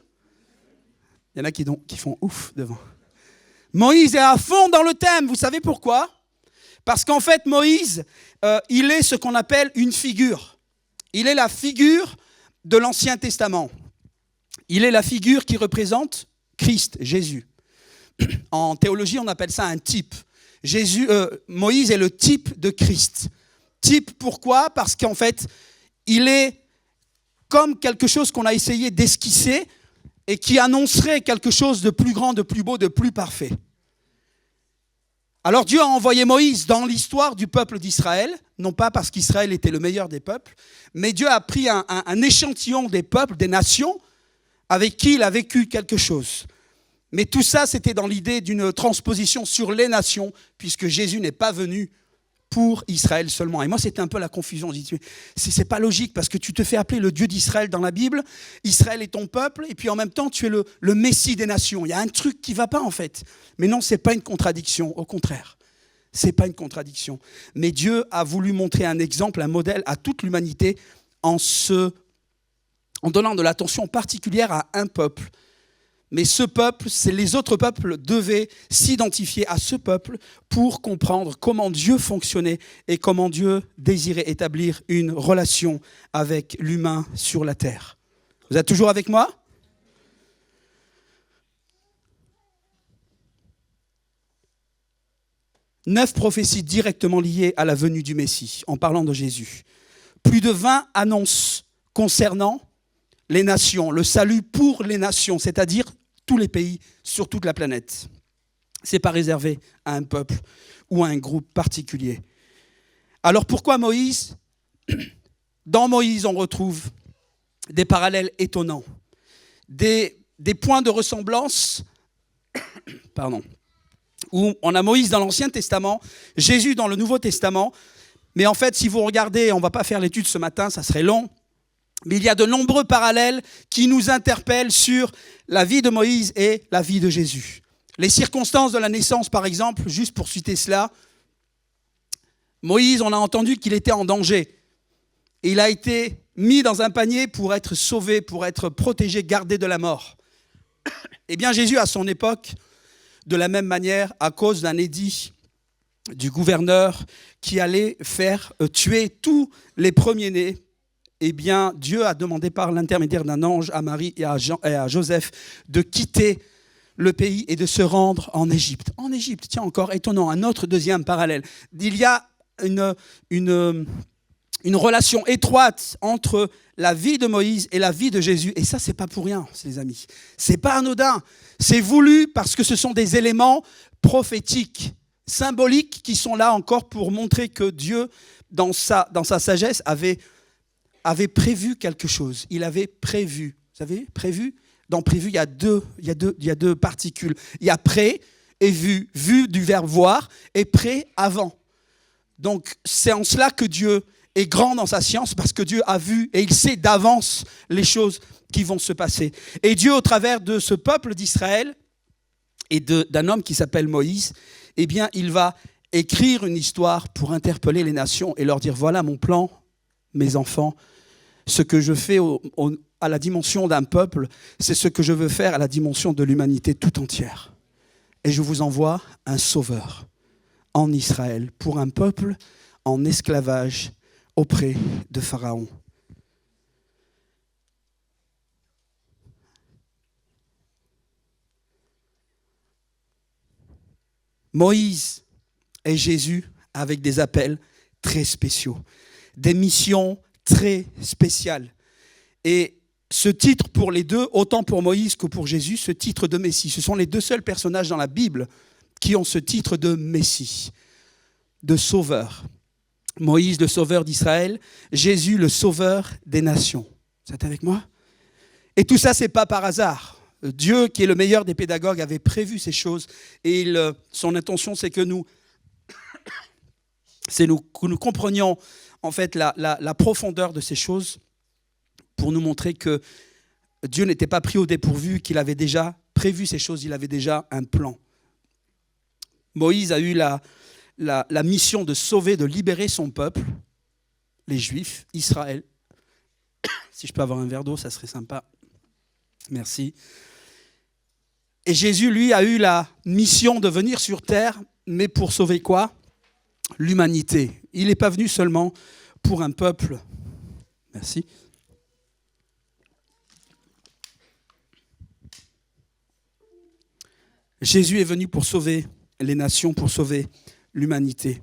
Il y en a qui font ouf devant. Moïse est à fond dans le thème. Vous savez pourquoi? Parce qu'en fait, Moïse, il est ce qu'on appelle une figure. Il est la figure de l'Ancien Testament. Il est la figure qui représente Christ, Jésus. En théologie, on appelle ça un type. Moïse est le type de Christ. Type, pourquoi? Parce qu'en fait, il est comme quelque chose qu'on a essayé d'esquisser et qui annoncerait quelque chose de plus grand, de plus beau, de plus parfait. Alors Dieu a envoyé Moïse dans l'histoire du peuple d'Israël, non pas parce qu'Israël était le meilleur des peuples, mais Dieu a pris un échantillon des peuples, des nations, avec qui il a vécu quelque chose. Mais tout ça, c'était dans l'idée d'une transposition sur les nations, puisque Jésus n'est pas venu pour Israël seulement. Et moi, c'était un peu la confusion. Je dis, c'est pas logique, parce que tu te fais appeler le Dieu d'Israël dans la Bible, Israël est ton peuple, et puis en même temps, tu es le Messie des nations. Il y a un truc qui ne va pas, en fait. Mais non, ce n'est pas une contradiction, au contraire. Ce n'est pas une contradiction. Mais Dieu a voulu montrer un exemple, un modèle à toute l'humanité en donnant de l'attention particulière à un peuple. Mais ce peuple, les autres peuples devaient s'identifier à ce peuple pour comprendre comment Dieu fonctionnait et comment Dieu désirait établir une relation avec l'humain sur la terre. Vous êtes toujours avec moi ? « 9 prophéties directement liées à la venue du Messie, en parlant de Jésus. Plus de 20 annonces concernant les nations, le salut pour les nations, c'est-à-dire tous les pays sur toute la planète. Ce n'est pas réservé à un peuple ou à un groupe particulier. Alors pourquoi Moïse ? Dans Moïse, on retrouve des parallèles étonnants, des points de ressemblance, où on a Moïse dans l'Ancien Testament, Jésus dans le Nouveau Testament, mais en fait, si vous regardez, on ne va pas faire l'étude ce matin, ça serait long, mais il y a de nombreux parallèles qui nous interpellent sur la vie de Moïse et la vie de Jésus. Les circonstances de la naissance, par exemple, juste pour citer cela, Moïse, on a entendu qu'il était en danger. Et il a été mis dans un panier pour être sauvé, pour être protégé, gardé de la mort. Eh bien, Jésus, à son époque, de la même manière, à cause d'un édit du gouverneur qui allait faire tuer tous les premiers-nés, eh bien, Dieu a demandé par l'intermédiaire d'un ange à Marie et à Joseph de quitter le pays et de se rendre en Égypte. En Égypte, tiens, encore étonnant, un autre deuxième parallèle. Il y a une relation étroite entre la vie de Moïse et la vie de Jésus. Et ça, c'est pas pour rien, les amis. C'est pas anodin. C'est voulu parce que ce sont des éléments prophétiques, symboliques, qui sont là encore pour montrer que Dieu, dans sa sagesse, avait prévu quelque chose. Il avait prévu. Vous savez, prévu. Dans prévu, il y a deux particules. Il y a pré et vu. Vu du verbe voir et pré avant. Donc, c'est en cela que Dieu est grand dans sa science, parce que Dieu a vu et il sait d'avance les choses qui vont se passer. Et Dieu, au travers de ce peuple d'Israël et d'un homme qui s'appelle Moïse, eh bien, il va écrire une histoire pour interpeller les nations et leur dire, voilà mon plan, mes enfants, ce que je fais à la dimension d'un peuple, c'est ce que je veux faire à la dimension de l'humanité tout entière. Et je vous envoie un sauveur en Israël pour un peuple en esclavage auprès de Pharaon. Moïse et Jésus avec des appels très spéciaux, des missions très spéciales. Et ce titre pour les deux, autant pour Moïse que pour Jésus, ce titre de Messie, ce sont les deux seuls personnages dans la Bible qui ont ce titre de Messie, de sauveur. Moïse, le sauveur d'Israël, Jésus, le sauveur des nations. Vous êtes avec moi ? Et tout ça, ce n'est pas par hasard. Dieu, qui est le meilleur des pédagogues, avait prévu ces choses. Et son intention, c'est que nous comprenions en fait la profondeur de ces choses pour nous montrer que Dieu n'était pas pris au dépourvu, qu'il avait déjà prévu ces choses, il avait déjà un plan. Moïse a eu la mission de sauver, de libérer son peuple, les Juifs, Israël. Si je peux avoir un verre d'eau, ça serait sympa. Merci. Et Jésus, lui, a eu la mission de venir sur terre, mais pour sauver quoi ? L'humanité. Il n'est pas venu seulement pour un peuple. Merci. Jésus est venu pour sauver les nations, pour sauver l'humanité.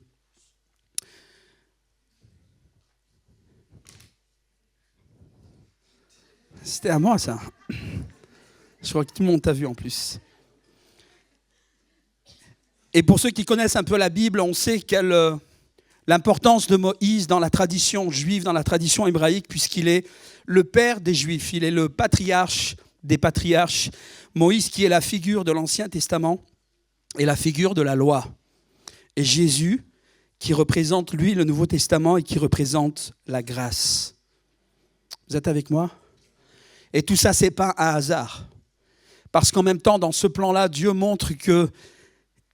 C'était à moi, ça. Je crois que tout le monde t'a vu en plus. Et pour ceux qui connaissent un peu la Bible, on sait l'importance de Moïse dans la tradition juive, dans la tradition hébraïque, puisqu'il est le père des Juifs. Il est le patriarche des patriarches. Moïse qui est la figure de l'Ancien Testament et la figure de la loi. Et Jésus qui représente, lui, le Nouveau Testament et qui représente la grâce. Vous êtes avec moi? Et tout ça, ce n'est pas un hasard. Parce qu'en même temps, dans ce plan-là, Dieu montre qu'il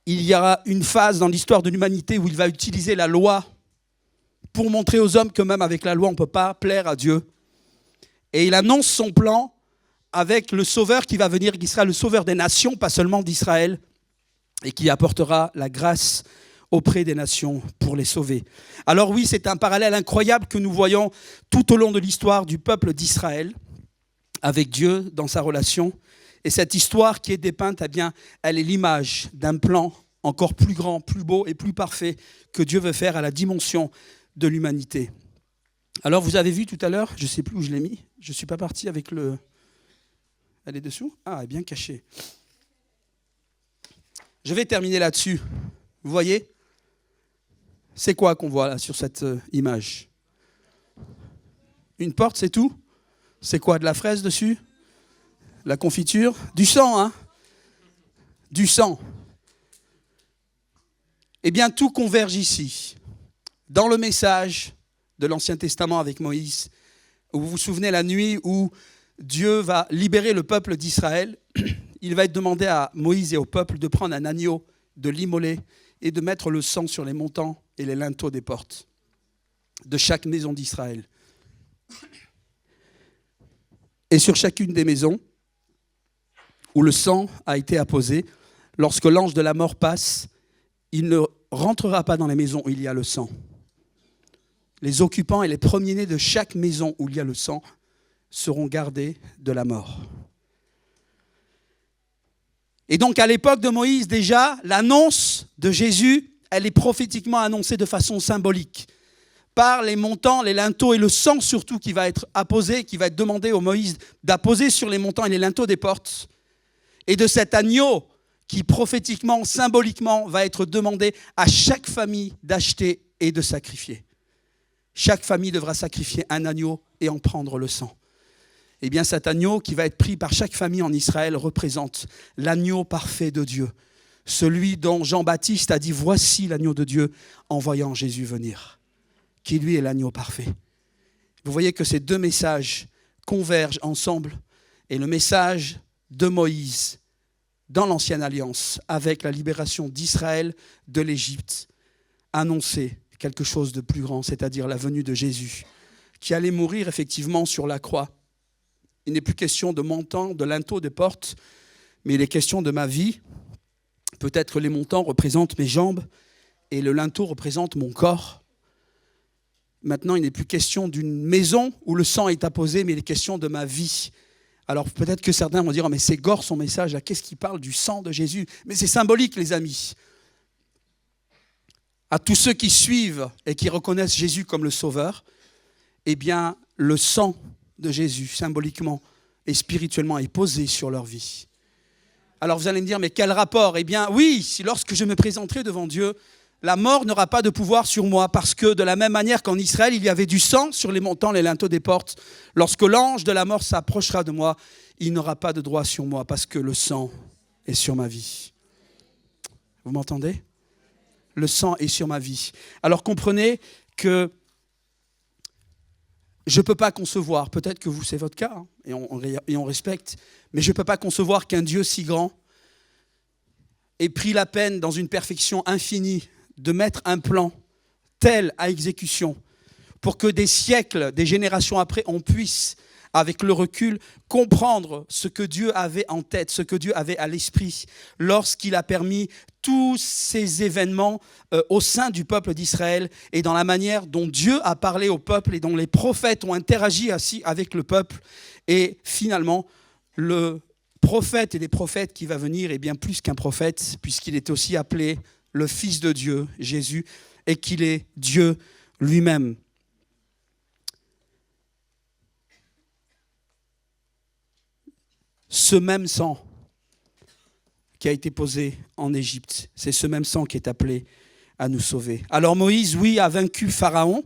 y aura une phase dans l'histoire de l'humanité où il va utiliser la loi pour montrer aux hommes que même avec la loi, on ne peut pas plaire à Dieu. Et il annonce son plan avec le Sauveur qui va venir, qui sera le Sauveur des nations, pas seulement d'Israël, et qui apportera la grâce auprès des nations pour les sauver. Alors oui, c'est un parallèle incroyable que nous voyons tout au long de l'histoire du peuple d'Israël avec Dieu dans sa relation. Et cette histoire qui est dépeinte, eh bien, elle est l'image d'un plan encore plus grand, plus beau et plus parfait que Dieu veut faire à la dimension de l'humanité. Alors vous avez vu tout à l'heure, je ne sais plus où je l'ai mis, je ne suis pas parti avec le... Elle est dessous? Ah, elle est bien cachée. Je vais terminer là-dessus. Vous voyez? C'est quoi qu'on voit là sur cette image? Une porte, c'est tout? C'est quoi, de la fraise dessus? La confiture? Du sang, hein? Du sang. Eh bien, tout converge ici. Dans le message de l'Ancien Testament avec Moïse, où vous vous souvenez la nuit où Dieu va libérer le peuple d'Israël, il va être demandé à Moïse et au peuple de prendre un agneau, de l'immoler et de mettre le sang sur les montants et les linteaux des portes de chaque maison d'Israël. Et sur chacune des maisons où le sang a été apposé, lorsque l'ange de la mort passe, il ne rentrera pas dans les maisons où il y a le sang. Les occupants et les premiers-nés de chaque maison où il y a le sang seront gardés de la mort. Et donc à l'époque de Moïse déjà, l'annonce de Jésus, elle est prophétiquement annoncée de façon symbolique, par les montants, les linteaux et le sang surtout qui va être apposé, qui va être demandé au Moïse d'apposer sur les montants et les linteaux des portes, et de cet agneau qui prophétiquement, symboliquement va être demandé à chaque famille d'acheter et de sacrifier. Chaque famille devra sacrifier un agneau et en prendre le sang. Eh bien cet agneau qui va être pris par chaque famille en Israël représente l'agneau parfait de Dieu, celui dont Jean-Baptiste a dit « Voici l'agneau de Dieu » en voyant Jésus venir, qui lui est l'agneau parfait. Vous voyez que ces deux messages convergent ensemble et le message de Moïse dans l'Ancienne Alliance avec la libération d'Israël de l'Égypte annonçait quelque chose de plus grand, c'est-à-dire la venue de Jésus, qui allait mourir effectivement sur la croix. Il n'est plus question de montants, de linteaux, de portes, mais il est question de ma vie. Peut-être que les montants représentent mes jambes et le linteau représente mon corps. Maintenant, il n'est plus question d'une maison où le sang est apposé, mais il est question de ma vie. Alors peut-être que certains vont dire oh, « mais c'est gore son message, là, qu'est-ce qu'il parle du sang de Jésus ?» Mais c'est symbolique, les amis. À tous ceux qui suivent et qui reconnaissent Jésus comme le Sauveur, eh bien, le sang de Jésus, symboliquement et spirituellement, est posé sur leur vie. Alors vous allez me dire, mais quel rapport? Eh bien oui, si lorsque je me présenterai devant Dieu, la mort n'aura pas de pouvoir sur moi, parce que de la même manière qu'en Israël, il y avait du sang sur les montants, les linteaux des portes, lorsque l'ange de la mort s'approchera de moi, il n'aura pas de droit sur moi, parce que le sang est sur ma vie. Vous m'entendez? Le sang est sur ma vie. Alors comprenez que je ne peux pas concevoir, peut-être que vous c'est votre cas, hein, et on respecte, mais je ne peux pas concevoir qu'un Dieu si grand ait pris la peine dans une perfection infinie de mettre un plan tel à exécution pour que des siècles, des générations après, on puisse, avec le recul, comprendre ce que Dieu avait en tête, ce que Dieu avait à l'esprit lorsqu'il a permis tous ces événements au sein du peuple d'Israël et dans la manière dont Dieu a parlé au peuple et dont les prophètes ont interagi ainsi avec le peuple. Et finalement, le prophète et les prophètes qui va venir est bien plus qu'un prophète, puisqu'il est aussi appelé le Fils de Dieu, Jésus, et qu'il est Dieu lui-même. ce même sang qui a été posé en Égypte. C'est ce même sang qui est appelé à nous sauver. Alors Moïse, oui, a vaincu Pharaon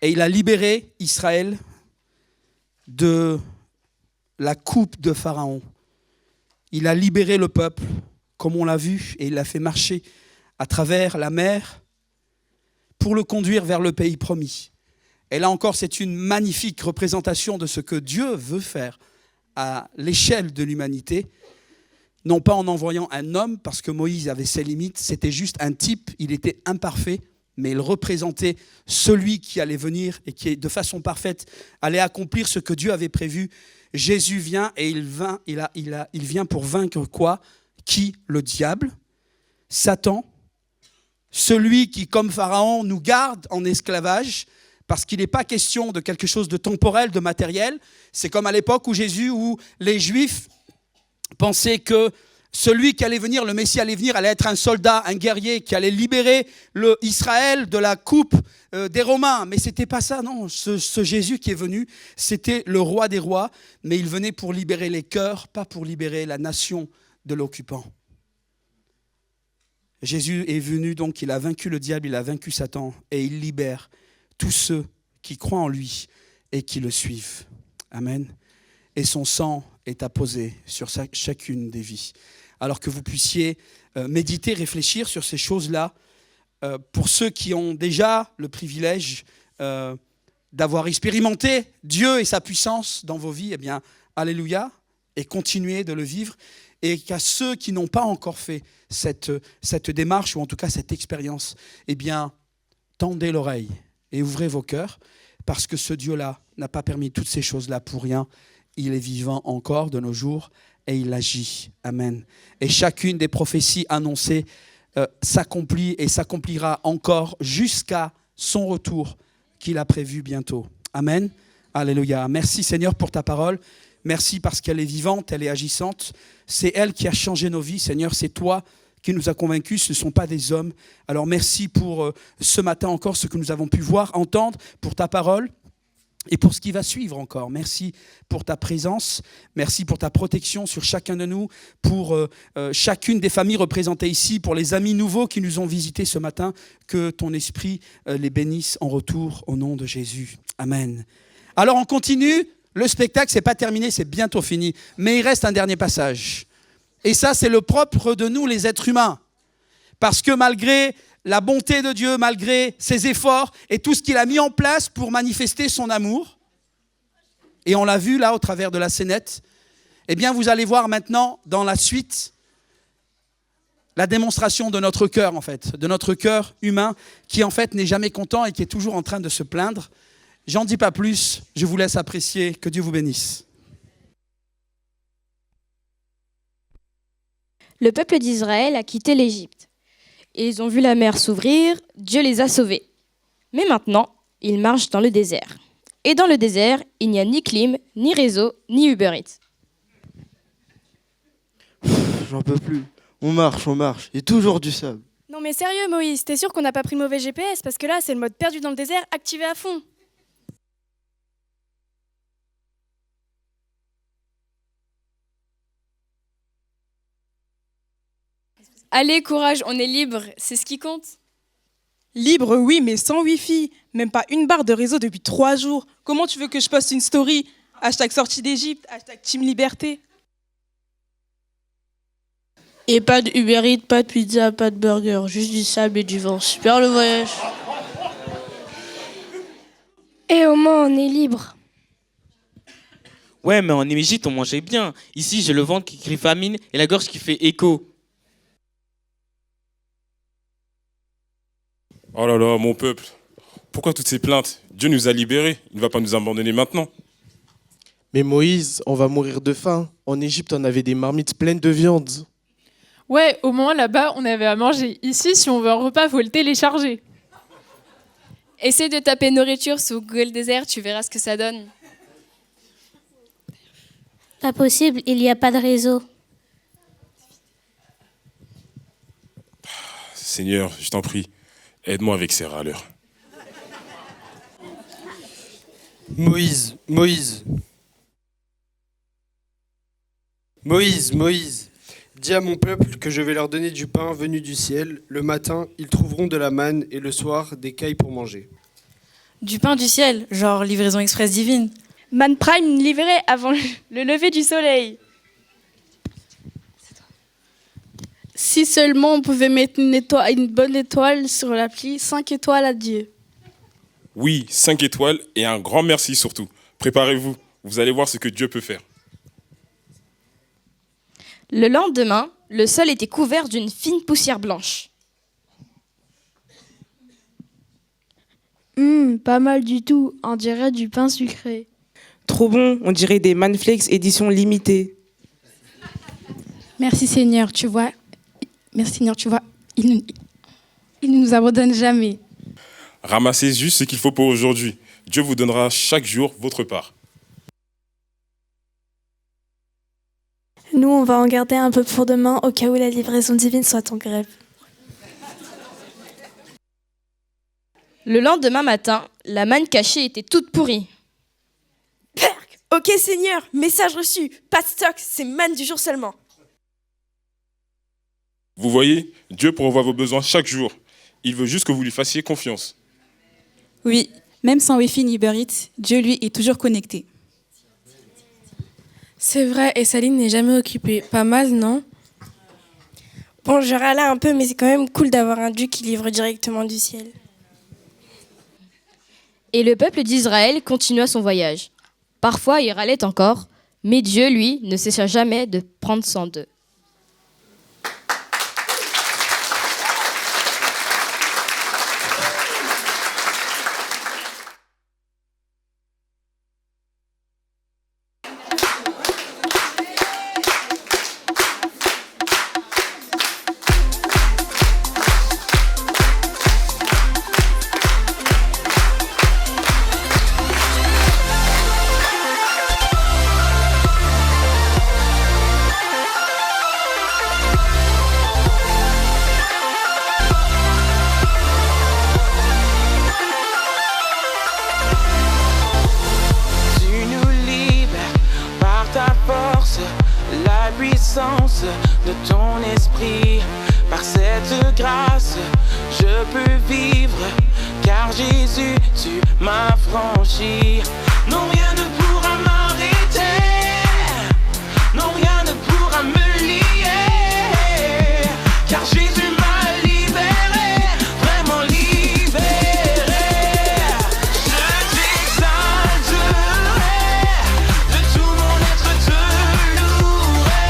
et il a libéré Israël de la coupe de Pharaon. Il a libéré le peuple, comme on l'a vu, et il l'a fait marcher à travers la mer pour le conduire vers le pays promis. Et là encore, c'est une magnifique représentation de ce que Dieu veut faire à l'échelle de l'humanité, non pas en envoyant un homme, parce que Moïse avait ses limites, c'était juste un type, il était imparfait, mais il représentait celui qui allait venir et qui, de façon parfaite, allait accomplir ce que Dieu avait prévu. Jésus vient et il vient pour vaincre quoi? Qui? Le diable, Satan, celui qui, comme Pharaon, nous garde en esclavage, parce qu'il n'est pas question de quelque chose de temporel, de matériel. C'est comme à l'époque où Jésus, où les Juifs pensaient que celui qui allait venir, le Messie allait venir, allait être un soldat, un guerrier qui allait libérer Israël de la coupe des Romains. Mais ce n'était pas ça, non. Ce Jésus qui est venu, c'était le roi des rois, mais il venait pour libérer les cœurs, pas pour libérer la nation de l'occupant. Jésus est venu, donc il a vaincu le diable, il a vaincu Satan, et il libère tous ceux qui croient en lui et qui le suivent. Amen. Et son sang est apposé sur chacune des vies. Alors que vous puissiez méditer, réfléchir sur ces choses-là, pour ceux qui ont déjà le privilège d'avoir expérimenté Dieu et sa puissance dans vos vies, eh bien, alléluia, et continuez de le vivre. Et qu'à ceux qui n'ont pas encore fait cette démarche, ou en tout cas cette expérience, eh bien, tendez l'oreille et ouvrez vos cœurs, parce que ce Dieu-là n'a pas permis toutes ces choses-là pour rien. Il est vivant encore de nos jours et il agit. Amen. Et chacune des prophéties annoncées s'accomplit et s'accomplira encore jusqu'à son retour qu'il a prévu bientôt. Amen. Alléluia. Merci Seigneur pour ta parole. Merci parce qu'elle est vivante, elle est agissante. C'est elle qui a changé nos vies. Seigneur, c'est toi qui nous a convaincus, ce ne sont pas des hommes. Alors merci pour ce matin encore, ce que nous avons pu voir, entendre, pour ta parole et pour ce qui va suivre encore. Merci pour ta présence, merci pour ta protection sur chacun de nous, pour chacune des familles représentées ici, pour les amis nouveaux qui nous ont visités ce matin, que ton esprit les bénisse en retour au nom de Jésus. Amen. Alors on continue, le spectacle c'est pas terminé, c'est bientôt fini, mais il reste un dernier passage. Et ça, c'est le propre de nous, les êtres humains. Parce que malgré la bonté de Dieu, malgré ses efforts et tout ce qu'il a mis en place pour manifester son amour, et on l'a vu là au travers de la scénette, eh bien vous allez voir maintenant dans la suite la démonstration de notre cœur en fait, de notre cœur humain qui en fait n'est jamais content et qui est toujours en train de se plaindre. J'en dis pas plus, je vous laisse apprécier, que Dieu vous bénisse. Le peuple d'Israël a quitté l'Égypte. Ils ont vu la mer s'ouvrir, Dieu les a sauvés. Mais maintenant, ils marchent dans le désert. Et dans le désert, il n'y a ni clim, ni réseau, ni Uber Eats. J'en peux plus. On marche, et toujours du sable. Non mais sérieux Moïse, t'es sûr qu'on n'a pas pris mauvais GPS? Parce que là, c'est le mode perdu dans le désert activé à fond. Allez, courage, on est libre, c'est ce qui compte. Libre, oui, mais sans Wi-Fi. Même pas une barre de réseau depuis 3 jours. Comment tu veux que je poste une story? Hashtag sortie d'Égypte, hashtag Team Liberté. Et pas de Uber Eats, pas de pizza, pas de burger, juste du sable et du vent. Super le voyage. Et au moins, on est libre. Ouais, mais en Égypte, on mangeait bien. Ici, j'ai le ventre qui crie famine et la gorge qui fait écho. Oh là là, mon peuple, pourquoi toutes ces plaintes? Dieu nous a libérés, il ne va pas nous abandonner maintenant. Mais Moïse, on va mourir de faim. En Égypte, on avait des marmites pleines de viande. Ouais, au moins là-bas, on avait à manger. Ici, si on veut un repas, faut le télécharger. Essaie de taper nourriture sous Google Désert, tu verras ce que ça donne. Pas possible, il n'y a pas de réseau. Seigneur, je t'en prie, aide-moi avec ces râleurs. Moïse. Moïse, Moïse, dis à mon peuple que je vais leur donner du pain venu du ciel. Le matin, ils trouveront de la manne et le soir, des cailles pour manger. Du pain du ciel, genre livraison express divine. Man Prime livré avant le lever du soleil. Si seulement on pouvait mettre une bonne étoile sur l'appli, 5 étoiles à Dieu. Oui, 5 étoiles et un grand merci surtout. Préparez-vous, vous allez voir ce que Dieu peut faire. Le lendemain, le sol était couvert d'une fine poussière blanche. Pas mal du tout, on dirait du pain sucré. Trop bon, on dirait des Manflex édition limitée. Merci Seigneur, tu vois. Merci Seigneur, tu vois. Il ne nous abandonne jamais. Ramassez juste ce qu'il faut pour aujourd'hui. Dieu vous donnera chaque jour votre part. Nous, on va en garder un peu pour demain au cas où la livraison divine soit en grève. Le lendemain matin, la manne cachée était toute pourrie. Ok Seigneur, message reçu. Pas de stock, c'est manne du jour seulement. Vous voyez, Dieu pourvoit vos besoins chaque jour. Il veut juste que vous lui fassiez confiance. Oui, même sans Wi-Fi ni Uber Eats, Dieu lui est toujours connecté. C'est vrai, et sa ligne n'est jamais occupée. Pas mal, non? Bon, je râle un peu, mais c'est quand même cool d'avoir un Dieu qui livre directement du ciel. Et le peuple d'Israël continua son voyage. Parfois, il râlait encore, mais Dieu, lui, ne cessa jamais de prendre soin d'eux. De ton esprit, par cette grâce, je peux vivre, car Jésus, tu m'as franchi. Non, rien ne pourra m'arrêter, non, rien ne pourra me lier, car Jésus m'a libéré, vraiment libéré. Je t'exalterai, de tout mon être te louerai.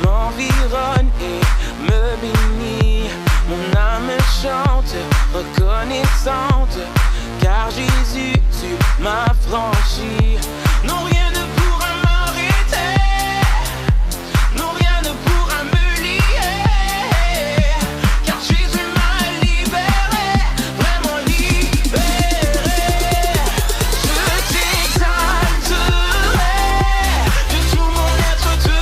M'environne et me bénit. Mon âme chante, reconnaissante, car Jésus, tu m'as franchi. Non, rien ne pourra m'arrêter, non, rien ne pourra me lier, car Jésus m'a libéré, vraiment libéré. Je t'exalterai, de tout mon être te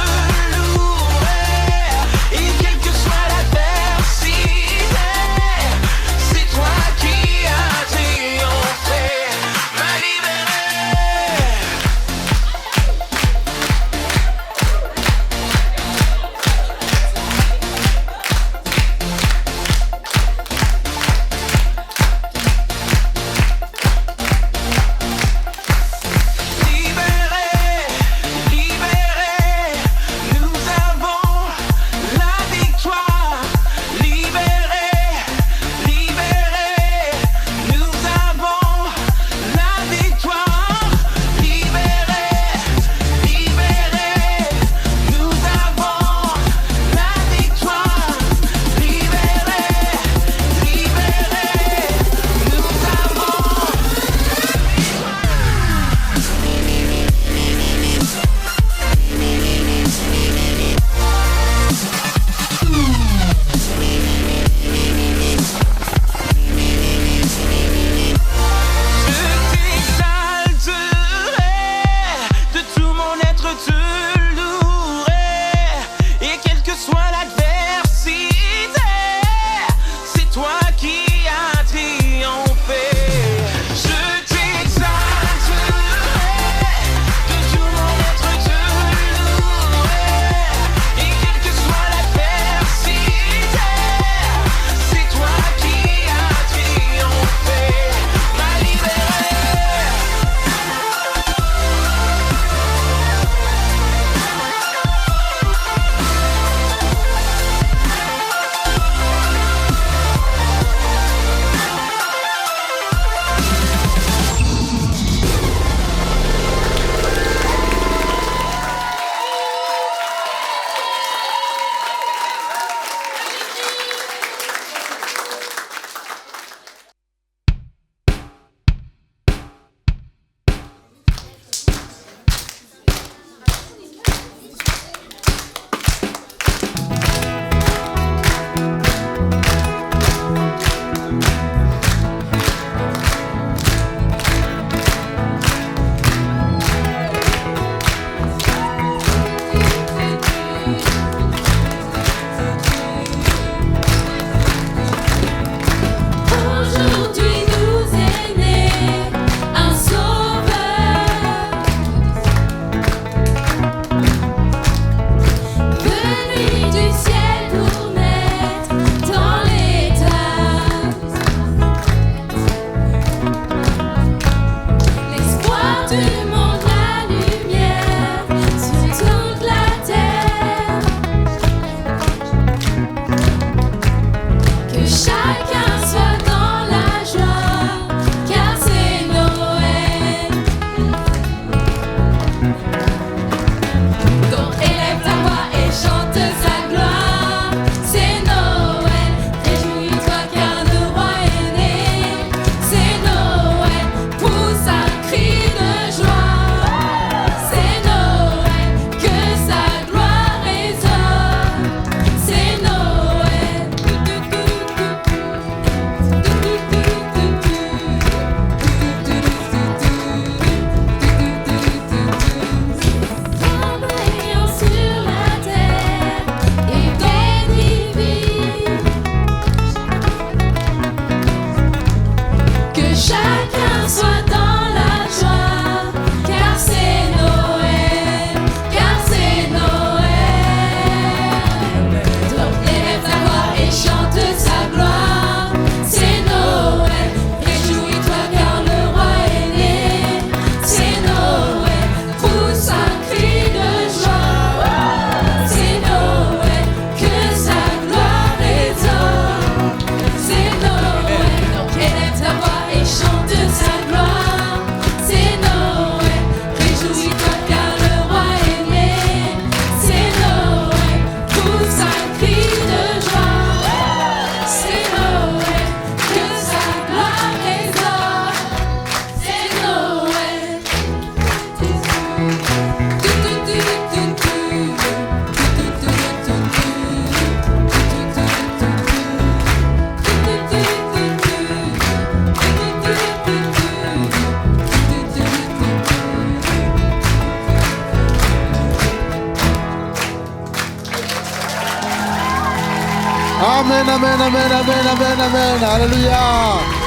Amen, amen, amen, amen, amen, amen. Alléluia.